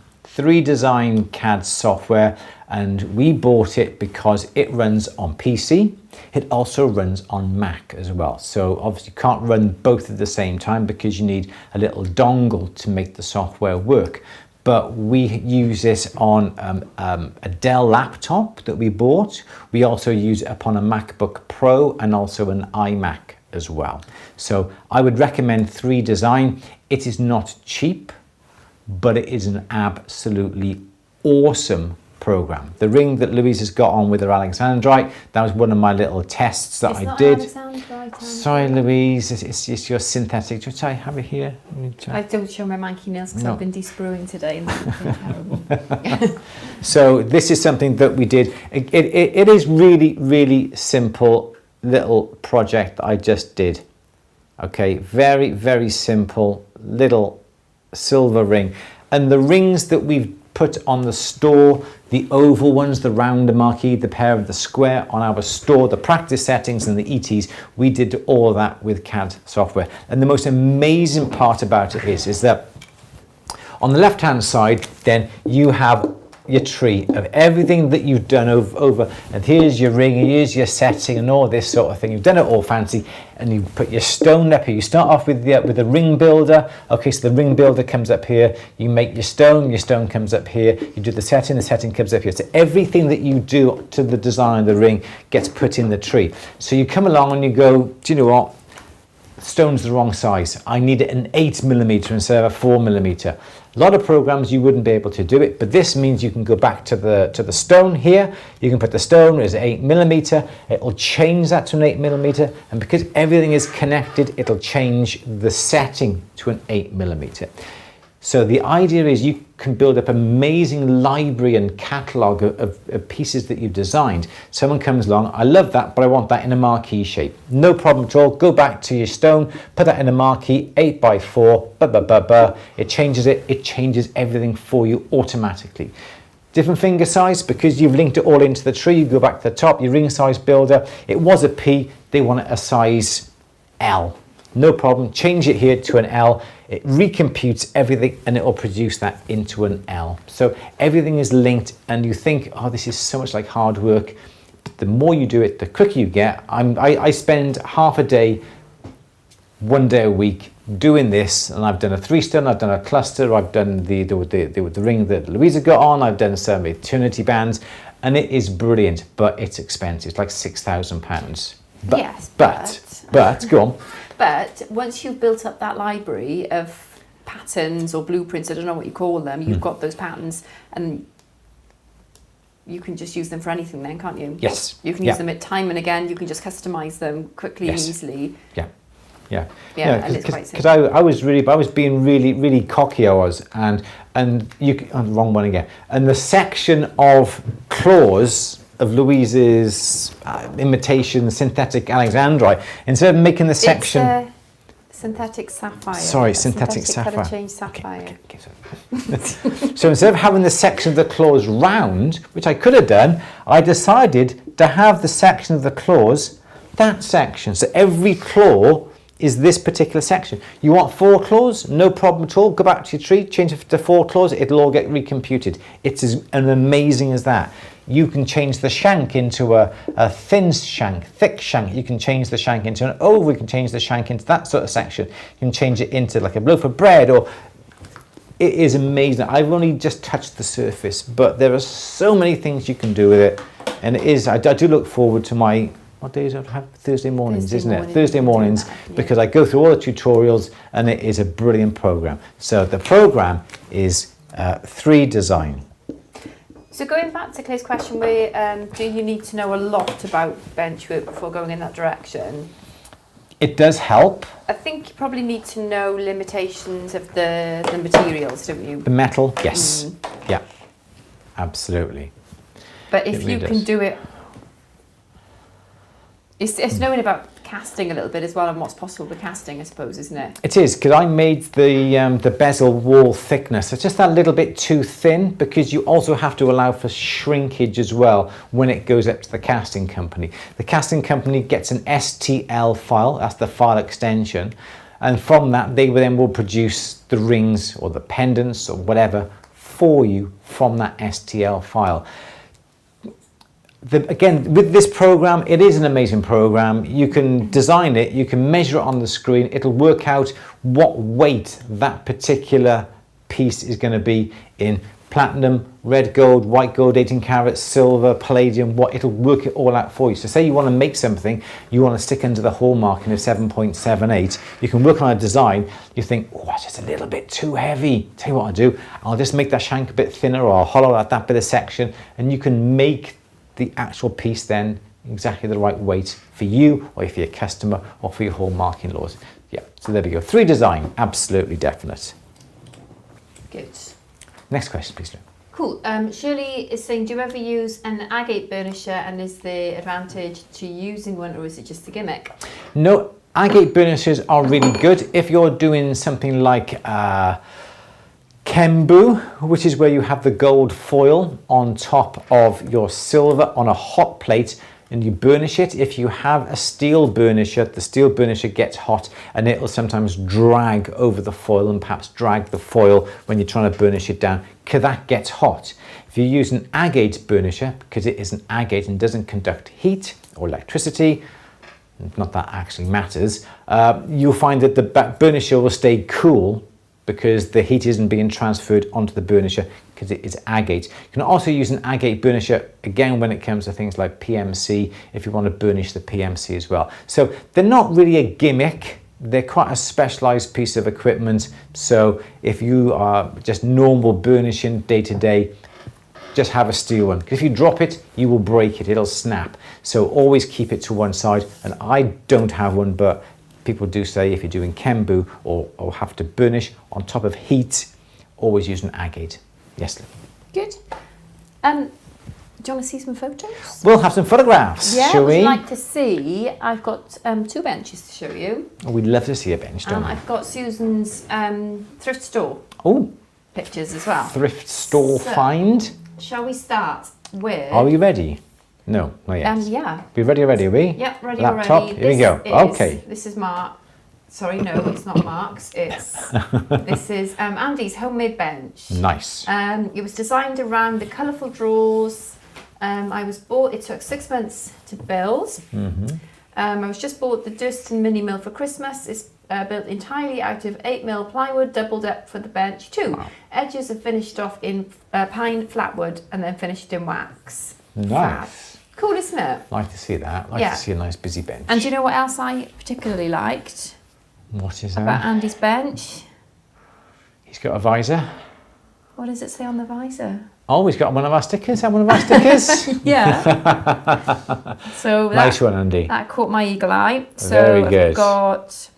CAD software, and we bought it because it runs on PC. It also runs on Mac as well. So obviously you can't run both at the same time because you need a little dongle to make the software work. But we use this on a Dell laptop that we bought. We also use it upon a MacBook Pro and also an iMac as well. So I would recommend 3Design. It is not cheap, but it is an absolutely awesome program. The ring that Louise has got on with her Alexandrite, that was one of my little tests that I did. Sorry Louise, it's your synthetic. Should I have it here? I don't show my manky nails because I've been de-spruing today and it's terrible. So this is something that we did. It is really, really simple little project that I just did. Okay, very, very simple little silver ring. And the rings that we've put on the store, the oval ones, the rounder marquee, the pair of the square on our store, the practice settings and the ETs, we did all that with CAD software. And the most amazing part about it is that on the left hand side, then you have your tree of everything that you've done over, and here's your ring, and here's your setting and all this sort of thing. You've done it all fancy, and you put your stone up here. You start off with the ring builder. Okay, so the ring builder comes up here. You make your stone comes up here. You do the setting comes up here. So everything that you do to the design of the ring gets put in the tree. So you come along and you go, do you know what? Stone's the wrong size. I need it an 8mm instead of a 4mm. A lot of programs you wouldn't be able to do it, but this means you can go back to the stone here. You can put the stone as 8mm. It'll change that to an 8mm, and because everything is connected, it'll change the setting to an 8mm. So the idea is can build up amazing library and catalogue of pieces that you've designed. Someone comes along, I love that, but I want that in a marquee shape. No problem at all. Go back to your stone, put that in a marquee, 8x4, it changes everything for you automatically. Different finger size, because you've linked it all into the tree, you go back to the top, your ring size builder, it was a P, they want it a size L. No problem, change it here to an L, it recomputes everything and it will produce that into an L. So everything is linked, and you think, oh, this is so much like hard work. But the more you do it, the quicker you get. I spend half a day, 1 day a week doing this, and I've done a 3-stone, I've done a cluster, I've done the ring that Louisa got on, I've done some eternity bands, and it is brilliant, but it's expensive. It's like £6,000. Yes, but go on. But once you've built up that library of patterns or blueprints, I don't know what you call them, you've got those patterns, and you can just use them for anything then, can't you? Yes. You can use them at time and again, you can just customise them quickly and easily. Yeah, and it's quite because I was being really cocky. I was, and you oh, the wrong one again. And the section of claws of Louise's imitation synthetic alexandrite, instead of making the section. It's synthetic sapphire. Sorry, synthetic sapphire. Colour change sapphire. Okay. So instead of having the section of the claws round, which I could have done, I decided to have the section of the claws that section. So every claw is this particular section. You want 4 claws? No problem at all. Go back to your tree, change it to 4 claws, it'll all get recomputed. It's as amazing as that. You can change the shank into a thin shank, thick shank. You can change the shank into an oval. You can change the shank into that sort of section. You can change it into like a loaf of bread, or it is amazing. I've only just touched the surface, but there are so many things you can do with it. And it is, I do look forward to my, what days do I have? Thursday mornings, isn't it? Thursday mornings, because I go through all the tutorials, and it is a brilliant program. So the program is 3 Design. So going back to Clay's question, do you need to know a lot about benchwork before going in that direction? It does help. I think you probably need to know limitations of the materials, don't you? The metal, yes. Yeah, absolutely. But if you can do it, it's knowing about casting a little bit as well, and what's possible with casting, I suppose, isn't it? It is, because I made the bezel wall thickness. It's just that little bit too thin, because you also have to allow for shrinkage as well when it goes up to the casting company. The casting company gets an STL file, that's the file extension, and from that they then will produce the rings or the pendants or whatever for you from that STL file. Again, with this program, it is an amazing program. You can design it, you can measure it on the screen, it'll work out what weight that particular piece is going to be in platinum, red gold, white gold, 18 carats, silver, palladium, it'll work it all out for you. So say you want to make something, you want to stick under the hallmarking of 7.78, you can work on a design, you think, oh, that's just a little bit too heavy. Tell you what I'll do, I'll just make that shank a bit thinner, or I'll hollow out that bit of section, and you can make the actual piece then exactly the right weight for you, or for your customer, or for your hallmarking laws. Yeah, so there we go. 3 Design, absolutely definite. Good. Next question, please, Lou. Cool. Shirley is saying, do you ever use an agate burnisher, and is the advantage to using one, or is it just a gimmick? No, agate burnishers are really good if you're doing something like Kembu, which is where you have the gold foil on top of your silver on a hot plate, and you burnish it. If you have a steel burnisher, the steel burnisher gets hot and it will sometimes drag over the foil, and perhaps drag the foil when you're trying to burnish it down, because that gets hot. If you use an agate burnisher, because it is an agate and doesn't conduct heat or electricity, not that actually matters, you'll find that the burnisher will stay cool, because the heat isn't being transferred onto the burnisher, because it is agate. You can also use an agate burnisher, again, when it comes to things like PMC, if you want to burnish the PMC as well. So they're not really a gimmick, they're quite a specialized piece of equipment. So if you are just normal burnishing day to day, just have a steel one, because if you drop it, you will break it, it'll snap. So always keep it to one side, and I don't have one, but people do say if you're doing Kembu or have to burnish on top of heat, always use an agate Yes. Good. Do you want to see some photos? We'll have some photographs, Yeah, shall would we? you like to see? I've got 2 benches to show you. Oh, we'd love to see a bench, don't we? I've got Susan's thrift store Oh, pictures as well. thrift store So- find. Shall we start with... Are we ready? No, not yet. Yeah. Be ready already, are we? Yep, ready Laptop, already. here we go. Okay. This is Mark. Sorry, no, it's not Mark's. This is Andy's homemade bench. Nice. It was designed around the colourful drawers. It took 6 months to build. I was just bought the Durston mini mill for Christmas. It's built entirely out of 8mm plywood, doubled up for the bench too. Wow. Edges are finished off in pine flatwood and then finished in wax. Nice. Fab. Cool, isn't it? Like to see that. Like Yeah. to see a nice busy bench. And do you know what else I particularly liked What is about that? Andy's bench? He's got a visor. What does it say on the visor? Oh, he's got one of our stickers. Have one of our stickers. Yeah. So Nice one, Andy. that caught my eagle eye. So Very good. I've got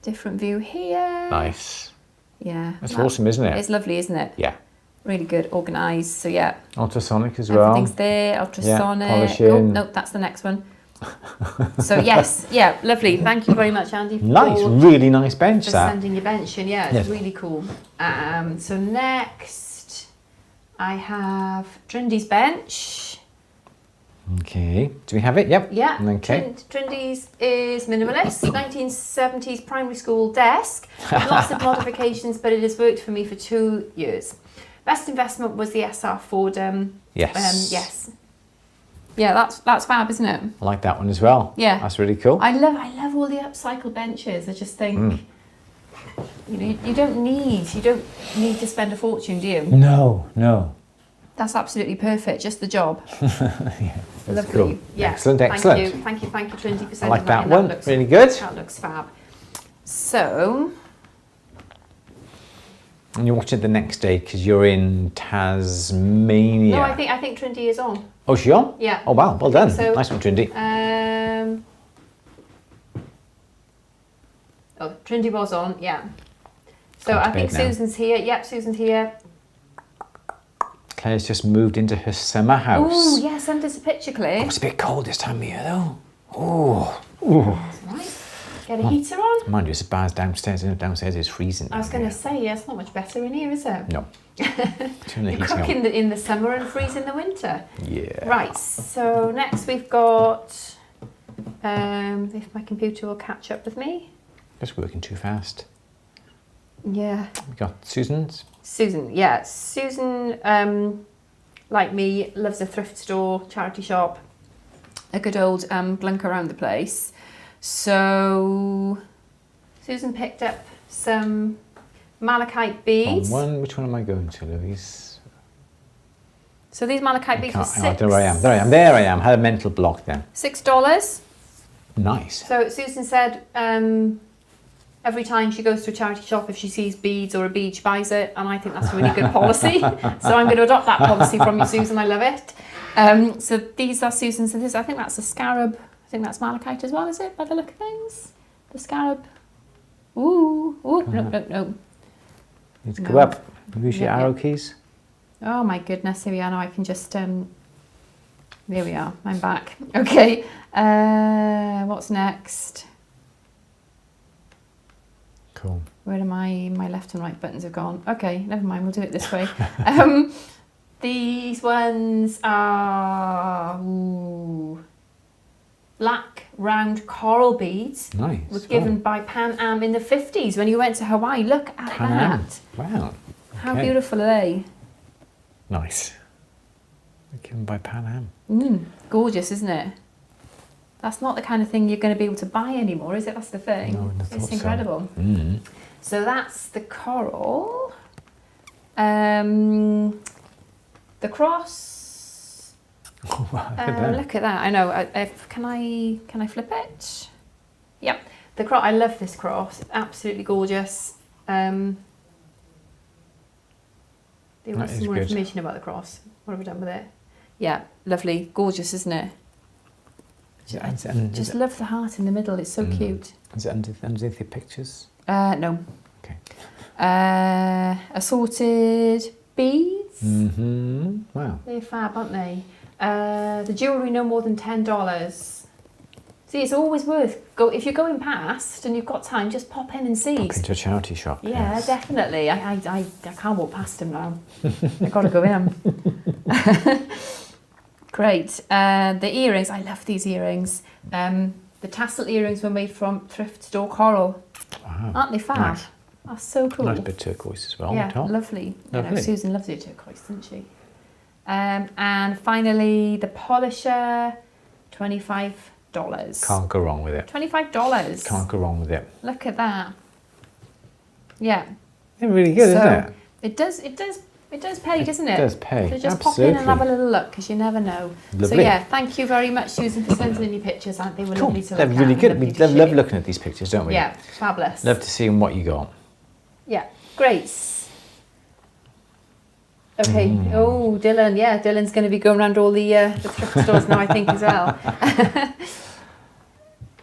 different view here. Nice. Yeah. That's awesome, isn't it? It's lovely, isn't it? Yeah. Really good, organised. So yeah, Ultrasonic as well. everything's there. Ultrasonic. polishing. Oh, no, that's the next one. So yes, yeah, lovely. Thank you very much, Andy. Nice, really nice bench For that. sending your bench in. Yeah, it's Yes. really cool. So next, I have Trindy's bench. Okay. Do we have it? Yep. Yeah. Okay. Trindy's is minimalist, 1970s primary school desk. Lots of modifications, but it has worked for me for 2 years. Best investment was the SR Fordham. Yes. Yes. Yeah, that's fab, isn't it? I like that one as well. Yeah. That's really cool. I love all the upcycle benches. I just think you don't need to spend a fortune, do you? No. That's absolutely perfect. Just the job. Yeah, that's Lovely. cool. Yeah. Excellent. Thank you, Trinity, for I sending like that in. one. Looks, Really good. That looks fab. So, And you're watching it the next day because you're in Tasmania. no, I think Trinity is on. Oh, she on? Yeah. Oh, wow. Well done. so. Nice one, Trinity. Trinity was on. Yeah. So Quite I think big now. Susan's here. Yep, Susan's here. Claire's just moved into her summer house. Oh, yeah. Send us a picture, Claire. Oh, it's a bit cold this time of year, though. Oh. Right. Get a heater on. Mind you, it's as bad as downstairs. Downstairs is freezing. I was going to say, yeah, it's not much better in here, is it? No. Turn the You heating cook on. in the summer and freeze in the winter. Yeah. Right, so next we've got, if my computer will catch up with me. Just working too fast. Yeah. We got Susan's. Susan, yeah. Susan, like me, loves a thrift store, charity shop, a good old glunk around the place. So Susan picked up some malachite beads. Which one am I going to, Louise? So these malachite beads were I don't know where I am. There I am. Had a mental block then. $6. Nice. So Susan said every time she goes to a charity shop, if she sees beads or a bead, she buys it, and I think that's a really good policy. So I'm going to adopt that policy from you, Susan. I love it. So these are Susan's, and I think that's a scarab. I think that's malachite as well, is it, by the look of things? The scarab. Ooh, no. Need to go up. Use your Yeah. arrow keys. Oh my goodness, here we are now. I can just, there we are, I'm back. Okay, what's next? Cool. Where are my left and right buttons have gone? Okay, never mind, we'll do it this way. These ones are black round coral beads. Nice. Were given by Pan Am in the 50s when you went to Hawaii. Look at Pan Am. that. Wow. How Okay. beautiful are they? Nice. Given by Pan Am. Gorgeous, isn't it? That's not the kind of thing you're going to be able to buy anymore, is it? That's the thing. No, I wouldn't have It's thought so. incredible. Mm. So that's the coral. The cross. Oh, wow, look at that. Look at that. I know. Can I flip it? Yep. The cross. I love this cross. Absolutely gorgeous. Do you want That some is more good. information about the cross? What have we done with it? Yeah, lovely, gorgeous, isn't it? Just Is love the heart in the middle. It's so cute. it underneath the pictures? No. Okay. Assorted beads. Wow. They're fab, aren't they? The jewellery no more than $10. See, it's always worth if you're going past and you've got time, just pop in and see. Pop into a charity shop. Yeah, yes. definitely. I can't walk past them now. I've got to go in. Great. The earrings. I love these earrings. The tassel earrings were made from Thrift store coral. Wow. Aren't they fab? Nice. That's so cool. Nice bit of turquoise as well. Yeah, on top. lovely. You know, Lovely. Susan loves her turquoise, doesn't she? And finally, the polisher, $25. Can't go wrong with it. $25. Can't go wrong with it. Look at that. Yeah. They're really good, isn't it? It does pay, doesn't it? It does pay. So just Absolutely. pop in and have a little look, because you never know. Lovely. So yeah, thank you very much, Susan, for sending in your pictures. Aren't they? Were Cool. lovely to look They're at really and good. lovely We to love share. looking at these pictures, don't we? Yeah, fabulous. Love to see what you got. Yeah, great. Okay. Oh, Dylan. Yeah, Dylan's going to be going around all the thrift stores now, I think, as well.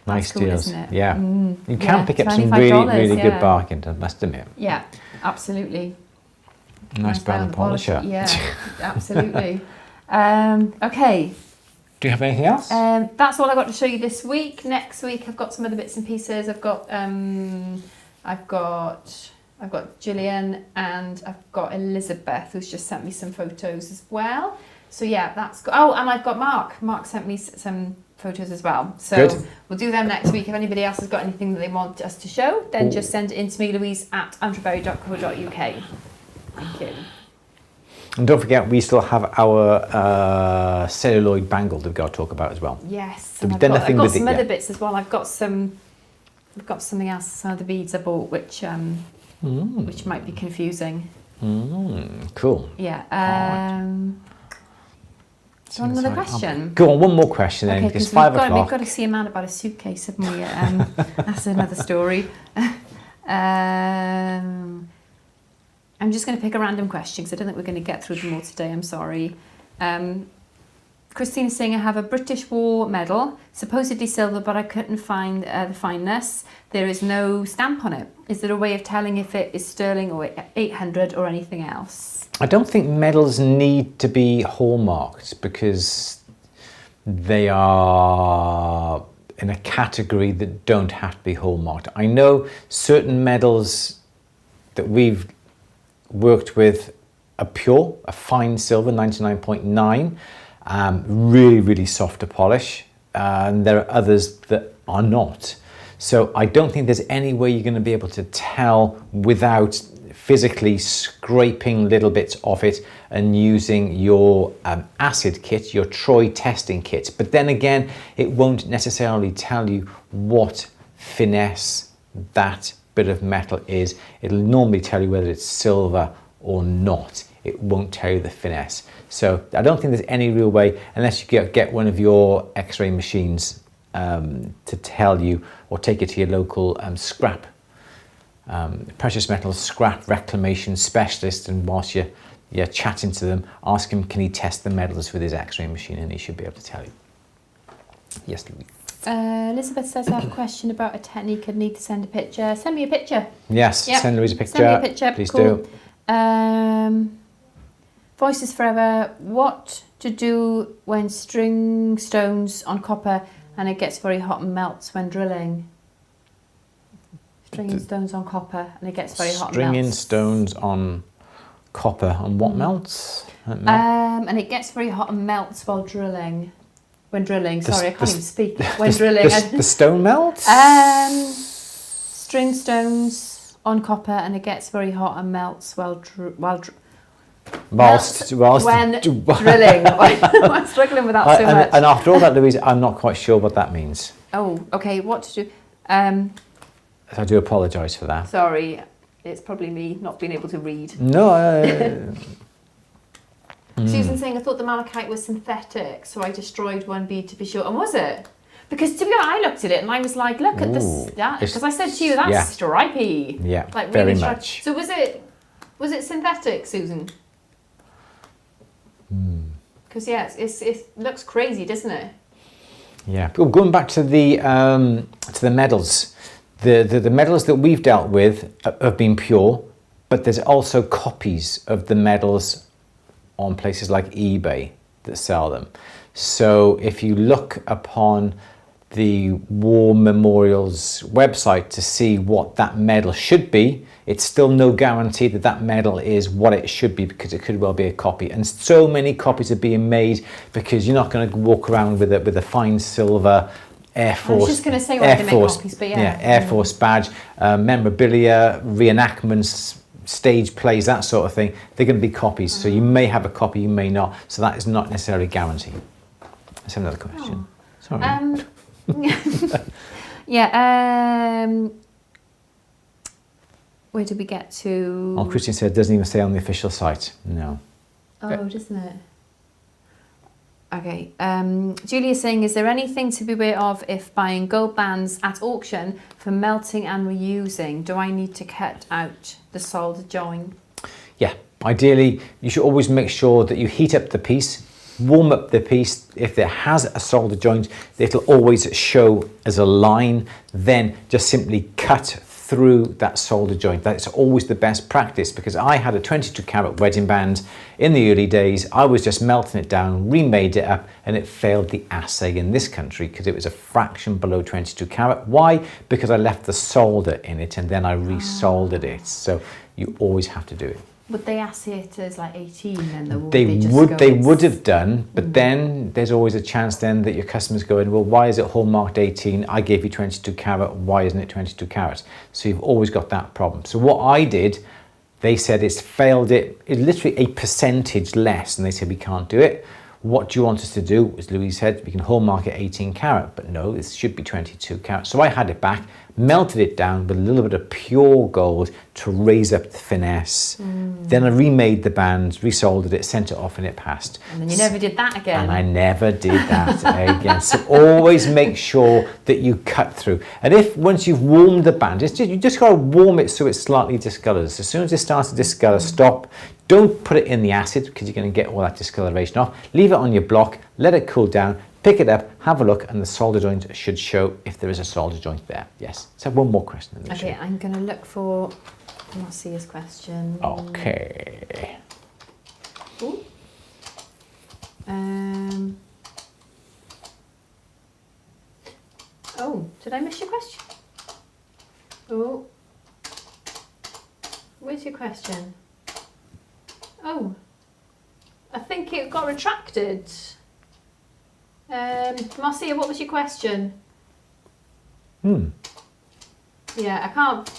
Nice cool, deals. isn't it? Yeah. You can Yeah, pick up some $25, really good yeah. bargains, I must admit. Yeah, absolutely. Nice brown polisher. Yeah, absolutely. Okay. Do you have anything else? That's all I got to show you this week. Next week I've got some other bits and pieces. I've got Gillian and I've got Elizabeth, who's just sent me some photos as well. So yeah, that's good. Oh, and I've got Mark. Mark sent me some photos as well. So Good. we'll do them next week. If anybody else has got anything that they want us to show, then just send it in to me, louise@andrewberry.co.uk. Thank you. And don't forget, we still have our celluloid bangle that we've got to talk about as well. Yes, Have and you I've done got nothing with it some yet? other bits as well. I've got something else, some other beads I bought, which might be confusing. Cool. Yeah. Do you want another question? Go on, one more question then, Okay, because because 5 we've o'clock. got to see a man about a suitcase, haven't we? That's another story. I'm just going to pick a random question because I don't think we're going to get through them all today. I'm sorry. Christine's saying I have a British War medal, supposedly silver, but I couldn't find the fineness. There is no stamp on it. Is there a way of telling if it is sterling or 800 or anything else? I don't think medals need to be hallmarked because they are in a category that don't have to be hallmarked. I know certain medals that we've worked with are pure, a fine silver, 99.9, really, really soft to polish. And there are others that are not. So I don't think there's any way you're going to be able to tell without physically scraping little bits off it and using your acid kit, your Troy testing kit. But then again, it won't necessarily tell you what finesse that bit of metal is. It'll normally tell you whether it's silver or not. It won't tell you the finesse. So I don't think there's any real way, unless you get one of your X-ray machines to tell you, or take it to your local scrap precious metals scrap reclamation specialist, and whilst you're chatting to them, ask him, can he test the metals with his X-ray machine, and he should be able to tell you. Yes, Louise. Elizabeth says I have a question about a technique. I'd need to send a picture. Send me a picture. Yes, Yep. send Louise a picture. Send me a picture. Please Cool. do. Voices Forever. What to do when string stones on copper and it gets very hot and melts when drilling? Stringing stones on copper and it gets very hot and Stringing melts. stones on copper, and what melts? And it gets very hot and melts while drilling. When drilling, sorry, I can't even speak. When the, drilling. the stone melts? String stones on copper and it gets very hot and melts Whilst when drilling. I'm struggling with that so much. And after all that, Louise, I'm not quite sure what that means. Oh, okay. What to do? So I do apologise for that. Sorry, it's probably me not being able to read. No. Susan saying I thought the malachite was synthetic, so I destroyed one bead to be sure. And was it? Because to be honest, I looked at it and I was like, look at this. Because I said to you, that's stripy. Yeah, like very really much. So was it synthetic, Susan? Because it looks crazy, doesn't it? Yeah. Well, going back to the medals, the medals that we've dealt with have been pure. but there's also copies of the medals on places like eBay that sell them. So if you look upon the War Memorial's website to see what that medal should be, it's still no guarantee that that medal is what it should be, because it could well be a copy. And so many copies are being made because you're not going to walk around with a fine silver Air Force. I was just going to say why they make copies, but yeah. Air Force badge, memorabilia, reenactments, stage plays, that sort of thing. They're going to be copies. So you may have a copy, you may not. So that is not necessarily guaranteed. Let's have another question. Sorry. Yeah. Where did we get to? Oh, Christian said it doesn't even say on the official site. No. Oh, doesn't it? Okay. Julia's saying, is there anything to be aware of if buying gold bands at auction for melting and reusing? Do I need to cut out the solder joint? Yeah. Ideally, you should always make sure that you heat up the piece, warm up the piece. If it has a solder joint, it'll always show as a line. Then just simply cut through that solder joint. That's always the best practice, because I had a 22 carat wedding band in the early days. I was just melting it down, remade it up, and it failed the assay in this country because it was a fraction below 22 carat. Why? Because I left the solder in it and then I resoldered it. So you always have to do it. Would they assay it as like 18 then? They would have done, but then there's always a chance then that your customers go in, well, why is it hallmarked 18? I gave you 22 carat, why isn't it 22 carat? So you've always got that problem. So what I did, they said it's failed it's literally a percentage less, and they said we can't do it. What do you want us to do? As Louise said, we can hallmark it 18 carat, but no, this should be 22 carat. So I had it back, melted it down with a little bit of pure gold to raise up the finesse. Then I remade the band, resoldered it, sent it off, and it passed. And then you never did that again. And I never did that again. So always make sure that you cut through. And if once you've warmed the band, you just got to warm it so it slightly discolors. As soon as it starts to discolor, stop. Don't put it in the acid because you're going to get all that discoloration off. Leave it on your block, let it cool down, pick it up, have a look, and the solder joint should show if there is a solder joint there. Yes. Let's have one more question. Okay, I'm going to look for Marcia's question. Okay. Ooh. Oh, did I miss your question? Oh. Where's your question? Oh, I think it got retracted. Marcia, what was your question? Yeah, I can't.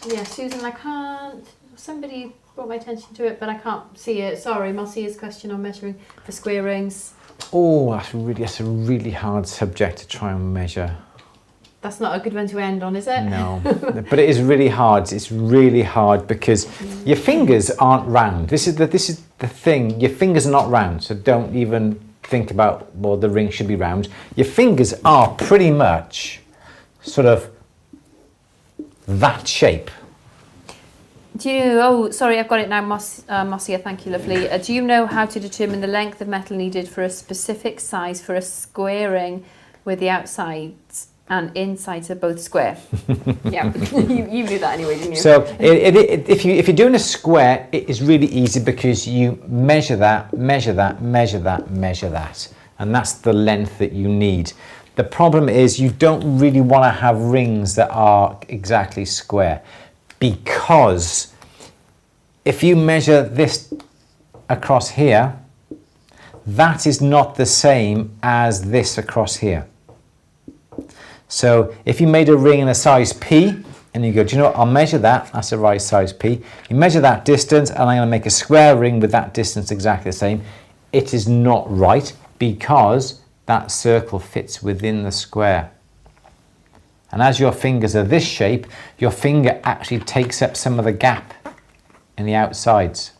Yeah, Susan, I can't. Somebody brought my attention to it, but I can't see it. Sorry, Marcia's question on measuring for square rings. Oh, that's a really hard subject to try and measure. That's not a good one to end on, is it? No, but it is really hard. It's really hard because your fingers aren't round. This is the thing. Your fingers are not round, so don't even think about, well, the ring should be round. Your fingers are pretty much sort of that shape. Do you, oh, sorry, I've got it now, Marcia, thank you, lovely. Do you know how to determine the length of metal needed for a specific size for a square ring where the outsides and insides are both square? Yeah, you knew that anyway, didn't you? So if you're doing a square, it is really easy because you measure that, measure that, measure that, measure that, and that's the length that you need. The problem is you don't really want to have rings that are exactly square, because if you measure this across here, that is not the same as this across here. So if you made a ring in a size P and you go, do you know what, I'll measure that, that's the right size P. You measure that distance and I'm going to make a square ring with that distance exactly the same. It is not right because that circle fits within the square. And as your fingers are this shape, your finger actually takes up some of the gap in the outsides.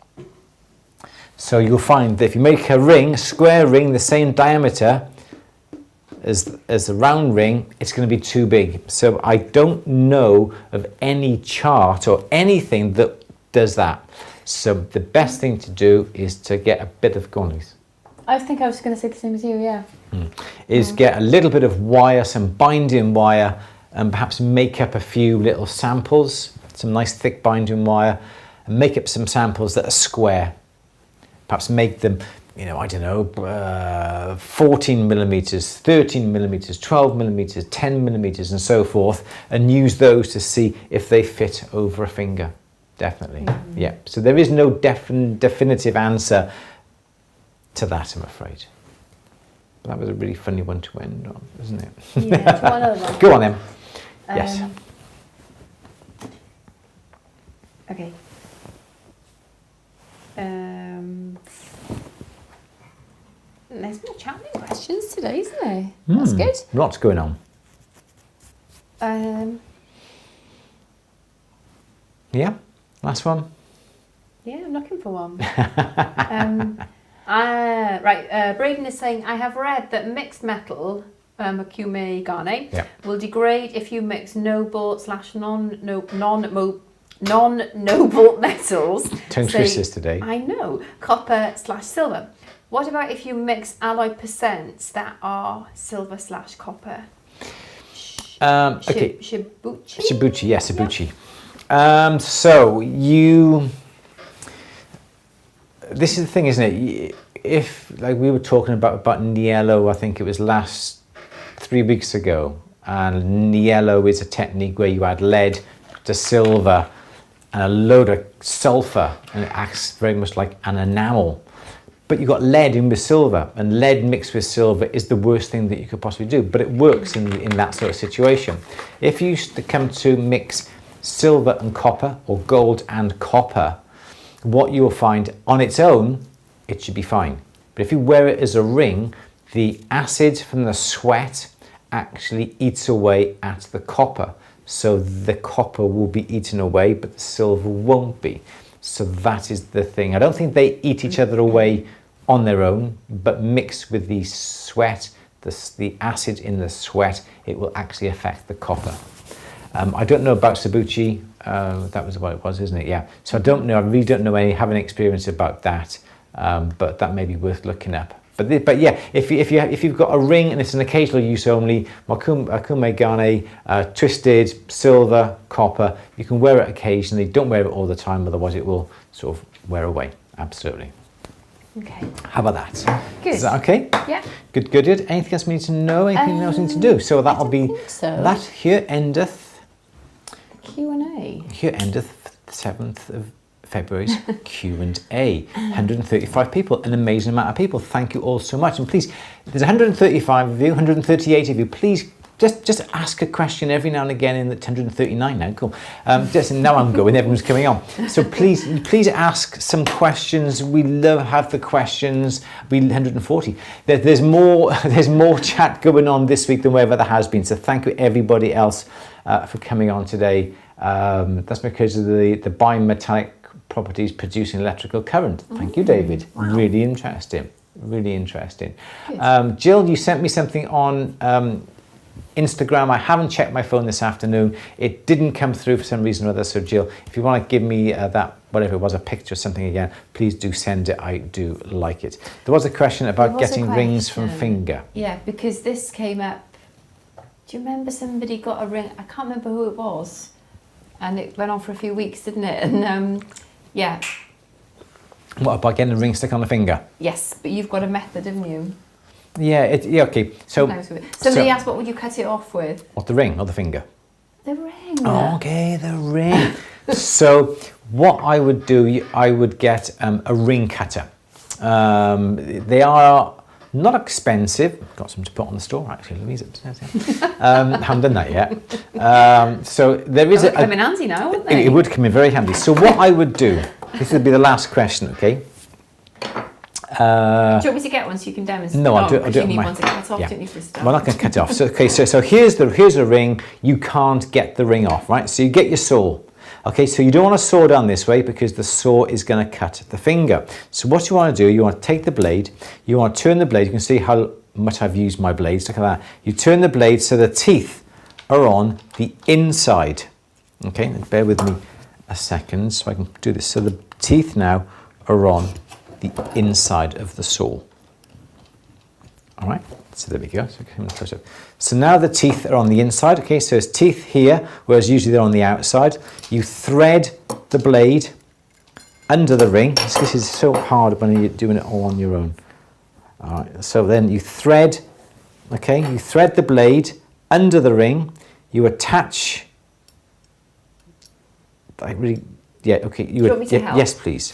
So you'll find that if you make a ring, a square ring, the same diameter as a round ring, it's going to be too big. So I don't know of any chart or anything that does that. So the best thing to do is to get a bit of, go on, Louise. I think I was going to say the same as you, yeah. Is get a little bit of wire, some binding wire, and perhaps make up a few little samples, some nice thick binding wire, and make up some samples that are square. Perhaps make them, I don't know, 14 millimeters, 13 millimeters, 12 millimeters, 10 millimeters, and so forth, and use those to see if they fit over a finger. Definitely, yeah. So there is no definitive answer to that, I'm afraid. But that was a really funny one to end on, isn't it? Yeah, one other one. Go on then. Yes. Okay. There's more challenging questions today, isn't there? That's good. Lots going on. Yeah, last one. Yeah, I'm looking for one. Braden is saying, I have read that mixed metal, Macume Garnet, will degrade if you mix noble / non-noble metals. Tongue twisters today. I know, copper / silver. What about if you mix alloy percents that are silver / copper? Okay. Shibuchi? Shibuchi, yes, Shibuchi. This is the thing, isn't it? If, like we were talking about Niello, I think it was 3 weeks ago, and Niello is a technique where you add lead to silver and a load of sulfur, and it acts very much like an enamel. But you've got lead in with silver, and lead mixed with silver is the worst thing that you could possibly do, but it works in that sort of situation. If you come to mix silver and copper, or gold and copper, what you'll find on its own, it should be fine. But if you wear it as a ring, the acid from the sweat actually eats away at the copper. So the copper will be eaten away, but the silver won't be. So that is the thing. I don't think they eat each other away on their own, but mixed with the sweat, the acid in the sweat, it will actually affect the copper. I don't know about Shibuchi. That was what it was, isn't it? Yeah. So I don't know. I really don't know have any experience about that. But that may be worth looking up. But yeah, if you've got a ring and it's an occasional use only, Macume Garnet, twisted silver, copper, you can wear it occasionally. Don't wear it all the time, otherwise it will sort of wear away. Absolutely. Okay. How about that? Good. Is that okay? Yeah. Good. Anything else we need to know? Anything else we need to do? So that'll be that. Here endeth Q&A. Here endeth the 7th of February's Q&A. 135 people, an amazing amount of people. Thank you all so much. And please, there's 135 of you, 138 of you. Please just ask a question every now and again. In the 139 now, cool. Just now I'm going. Everyone's coming on. So please ask some questions. We love have the questions. 140. There's more chat going on this week than wherever there has been. So thank you everybody else for coming on today. That's because of the bimetallic properties producing electrical current. Thank you, David. Wow. Really interesting. Jill, you sent me something on Instagram. I haven't checked my phone this afternoon. It didn't come through for some reason or other. So Jill, if you want to give me that, whatever it was, a picture or something again, please do send it. I do like it. There was a question about getting rings from finger. Yeah, because this came up. Do you remember somebody got a ring? I can't remember who it was. And it went on for a few weeks, didn't it? And yeah. What about getting a ring stuck on the finger? Yes, but you've got a method, haven't you? Yeah, okay. So somebody asked, what would you cut it off with? What, the ring or the finger? The ring. Oh, okay, the ring. So what I would do, I would get a ring cutter. They are not expensive. Got some to put on the store, actually. Louise upstairs. Haven't done that yet. So there is it would come in handy now, wouldn't they? It would come in very handy. So what I would do, this would be the last question, okay? Do you want me to get one so you can demonstrate? No, I'll do it. You need one to cut off, don't you, for stuff? We're not going to cut it off. So okay, so here's the ring. You can't get the ring off, right? So you get your saw. Okay, so you don't want to saw down this way because the saw is going to cut the finger. So what you want to do, you want to take the blade, you want to turn the blade. You can see how much I've used my blades. Look at that. You turn the blade so the teeth are on the inside. Okay, bear with me a second so I can do this. So the teeth now are on the inside of the saw. All right, so there we go. So now the teeth are on the inside. Okay, so there's teeth here, whereas usually they're on the outside. You thread the blade under the ring. This is so hard when you're doing it all on your own. All right, so then you thread, okay, you thread the blade under the ring, you attach, you want me to help? Yes please.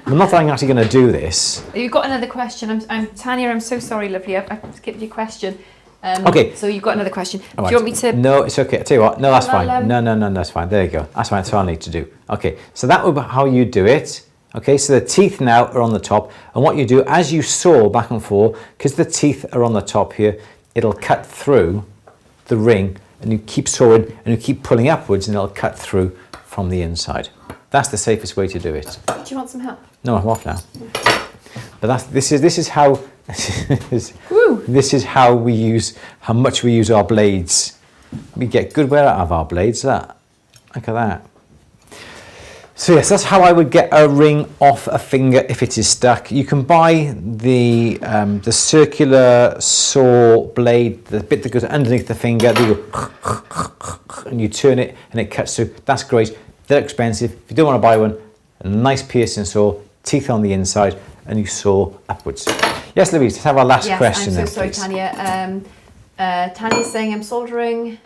I'm not that I'm actually going to do this. You've got another question. I'm Tanya, I'm so sorry, lovely, I skipped your question. Okay. So you've got another question. All right. Do you want me to? No, it's okay. I tell you what. No, that's fine. No, that's fine. There you go. That's fine. That's all I need to do. Okay. So that would be how you do it. Okay. So the teeth now are on the top, and what you do as you saw back and forth, because the teeth are on the top here, it'll cut through the ring, and you keep sawing, and you keep pulling upwards, and it'll cut through from the inside. That's the safest way to do it. Do you want some help? No, I'm off now. But this is how. This is how much we use our blades. We get good wear out of our blades. Look at that. So yes, that's how I would get a ring off a finger if it is stuck. You can buy the circular saw blade, the bit that goes underneath the finger. You go and you turn it and it cuts through. That's great. They're expensive. If you don't want to buy one, a nice piercing saw, teeth on the inside, and you saw upwards. Yes, Louise, let's have our last question. I'm so sorry, please. Tanya. Tanya's saying I'm soldering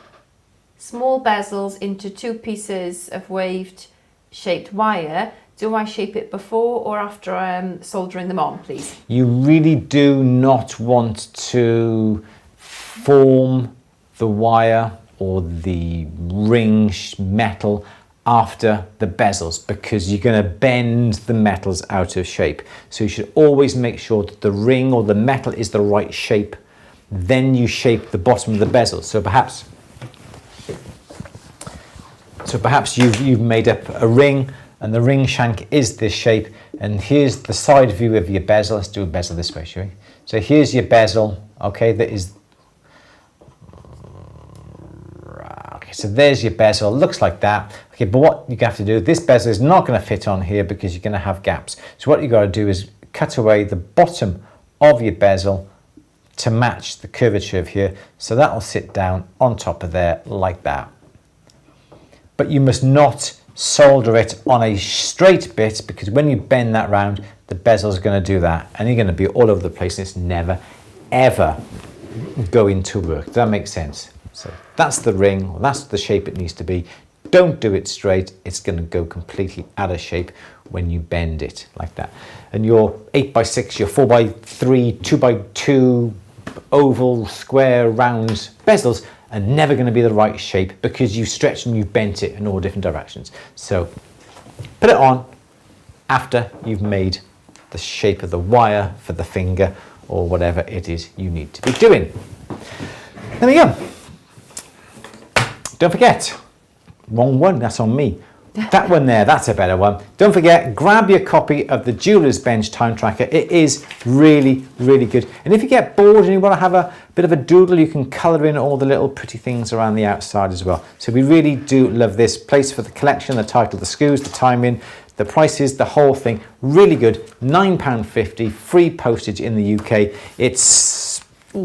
small bezels into 2 pieces of waved shaped wire. Do I shape it before or after soldering them on, please? You really do not want to form the wire or the ring metal after the bezels, because you're going to bend the metals out of shape. So you should always make sure that the ring or the metal is the right shape. Then you shape the bottom of the bezel. So perhaps you've made up a ring and the ring shank is this shape, and here's the side view of your bezel. Let's do a bezel this way, shall we? So here's your bezel, okay, that is. Okay, so there's your bezel, looks like that. Okay, but what you have to do, this bezel is not going to fit on here because you're going to have gaps. So what you got to do is cut away the bottom of your bezel to match the curvature of here. So that will sit down on top of there like that. But you must not solder it on a straight bit, because when you bend that round, the bezel is going to do that, and you're going to be all over the place, and it's never, ever going to work. Does that make sense? So that's the ring, or that's the shape it needs to be. Don't do it straight. It's going to go completely out of shape when you bend it like that. And your 8x6, your 4x3, 2x2 oval, square, round bezels are never going to be the right shape because you stretched and you bent it in all different directions. So put it on after you've made the shape of the wire for the finger or whatever it is you need to be doing. There we go. Don't forget, wrong one, that's on me. That one there, that's a better one. Don't forget, grab your copy of the Jeweler's Bench Time Tracker. It is really, really good. And if you get bored and you want to have a bit of a doodle, you can colour in all the little pretty things around the outside as well. So we really do love this. Place for the collection, the title, the SKUs, the timing, the prices, the whole thing. Really good. £9.50, free postage in the UK. It's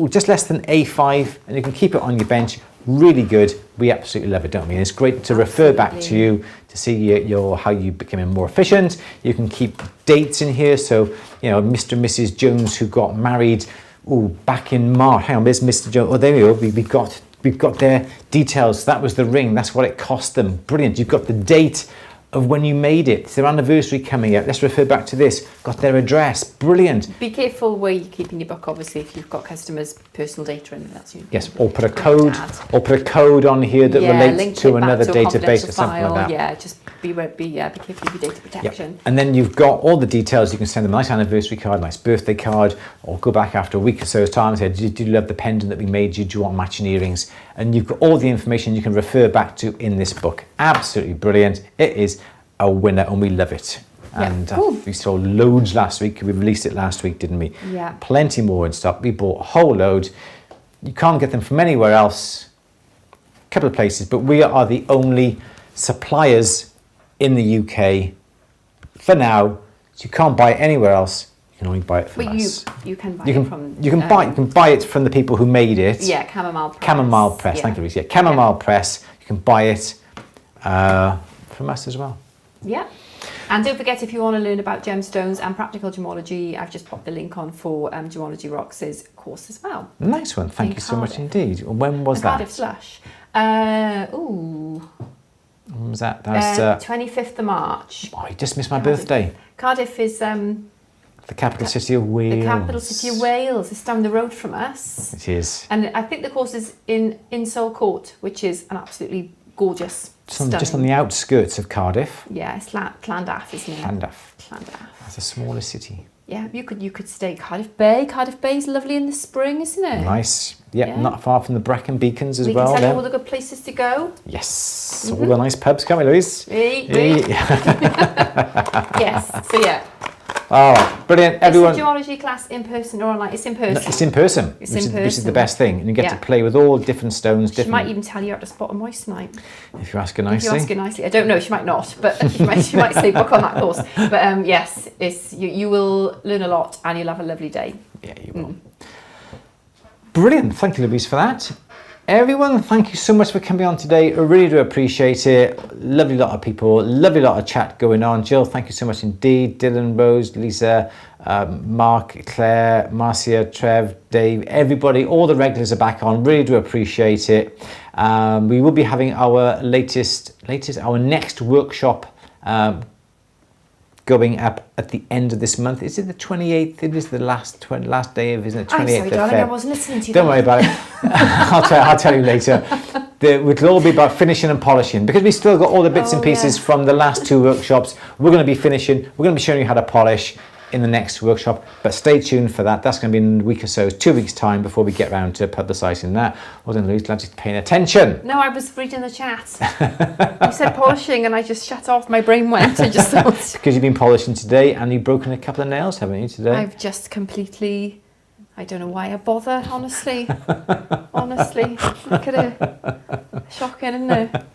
just less than A5, and you can keep it on your bench. Really good. We absolutely love it, don't we? And it's great to refer back to you to see how you becoming more efficient. You can keep dates in here. So, you know, Mr. and Mrs. Jones who got married back in March. Hang on, there's Mr. Jones. Oh, there we go. We've got their details. That was the ring. That's what it cost them. Brilliant. You've got the date of when you made it. It's their anniversary coming up. Let's refer back to this. Got their address. Brilliant. Be careful where you're keeping your book, obviously, if you've got customers' personal data in that's you. Yes, or put a code on here that relates to another database or something like that. Yeah, just be careful of your data protection. Yep. And then you've got all the details. You can send them a nice anniversary card, nice birthday card, or go back after a week or so's time and say, did you love the pendant that we made you? Do you want matching earrings? And you've got all the information you can refer back to in this book. Absolutely brilliant. It is a winner and we love it. And we saw loads last week. We released it last week, didn't we? Yeah. Plenty more in stock. We bought a whole load. You can't get them from anywhere else. A couple of places, but we are the only suppliers in the UK for now. So you can't buy it anywhere else. You can only buy it from us. You can buy it from. You can buy it from the people who made it. Yeah, Chamomile Press. Chamomile Press. Yeah. Thank you, Reece. Yeah, Chamomile Press. You can buy it from us as well. Yeah. And don't forget, if you want to learn about gemstones and practical gemology, I've just popped the link on for Gemology Rocks' course as well. Nice one. Thank you so much indeed. When was and that? Cardiff Slush. When was that? That was 25th of March. Oh, I just missed my birthday. Cardiff is the capital city of Wales. The capital city of Wales. It's down the road from us. It is. And I think the course is in Insole Court, which is an absolutely gorgeous, just on the outskirts of Cardiff. Yeah, it's Llandaff, isn't it? Llandaff. Llandaff. That's a smaller city. Yeah, you could stay Cardiff Bay. Cardiff Bay's lovely in the spring, isn't it? Nice. Yeah, not far from the Brecon Beacons as well. We can tell you all the good places to go. Yes, all the nice pubs, can't we, Louise? Yes, so yeah. Oh, brilliant. Everyone. It's a geology class in person or online? It's in person. No, it's in person. It's in person. Which is the best thing. And you get to play with all different stones. She might even tell you how to spot a moissanite. If you ask her nicely. If you ask her nicely. I don't know, she might not, but she might say book on that course. But yes, you will learn a lot and you'll have a lovely day. Yeah, you will. Brilliant. Thank you, Louise, for that. Everyone, thank you so much for coming on today. I really do appreciate it. Lovely lot of people, lovely lot of chat going on. Jill, thank you so much indeed. Dylan, Rose, Lisa, Mark, Claire, Marcia, Trev, Dave, everybody, all the regulars are back on. Really do appreciate it. We will be having our our next workshop going up at the end of this month. Is it the 28th? It is the last day of, isn't it? 28th I'm sorry, of darling, Feb. I wasn't listening to you. Don't worry about it. I'll tell you later. It'll all be about finishing and polishing, because we still got all the bits and pieces from the last two workshops. We're going to be finishing. We're going to be showing you how to polish in the next workshop, but stay tuned for that. That's going to be in a week or so, 2 weeks time before we get around to publicising that. Well done, Louise, glad you're paying attention. No, I was reading the chat. You said polishing and I just shut off, my brain went. I just thought. Because you've been polishing today and you've broken a couple of nails, haven't you, today? I've just completely, I don't know why I bother, honestly. Honestly, look at it. Shocking, isn't it?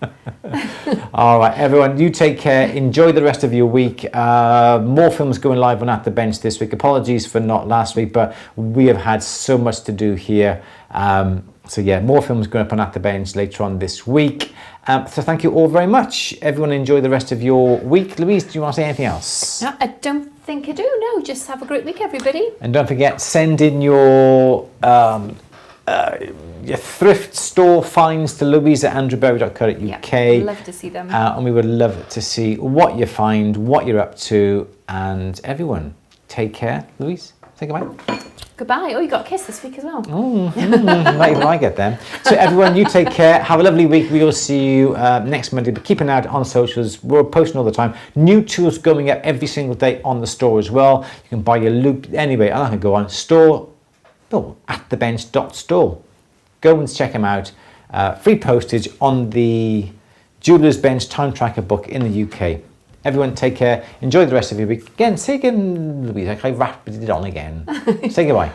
All right, everyone, you take care. Enjoy the rest of your week. More films going live on At The Bench this week. Apologies for not last week, but we have had so much to do here. So yeah, more films going up on At The Bench later on this week. So thank you all very much. Everyone enjoy the rest of your week. Louise, do you want to say anything else? No, I don't think I do. No, just have a great week, everybody. And don't forget, send in your thrift store finds to louise@andrewberry.co.uk. I'd love to see them. And we would love to see what you find, what you're up to, and everyone, take care. Louise, say goodbye. Goodbye. Oh, you got a kiss this week as well. Not even I get them. So everyone, you take care. Have a lovely week. We will see you next Monday. But keep an eye out on socials. We're posting all the time. New tools going up every single day on the store as well. You can buy your loop. Anyway, I'm not going to go on. Store, atthebench.store. Go and check them out. Free postage on the Jeweler's Bench Time Tracker book in the UK. Everyone, take care. Enjoy the rest of your week. Again, say again, Louise, I wrapped it on again. Say goodbye.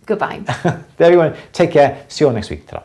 Goodbye. Everyone, take care. See you all next week. Ta-ra.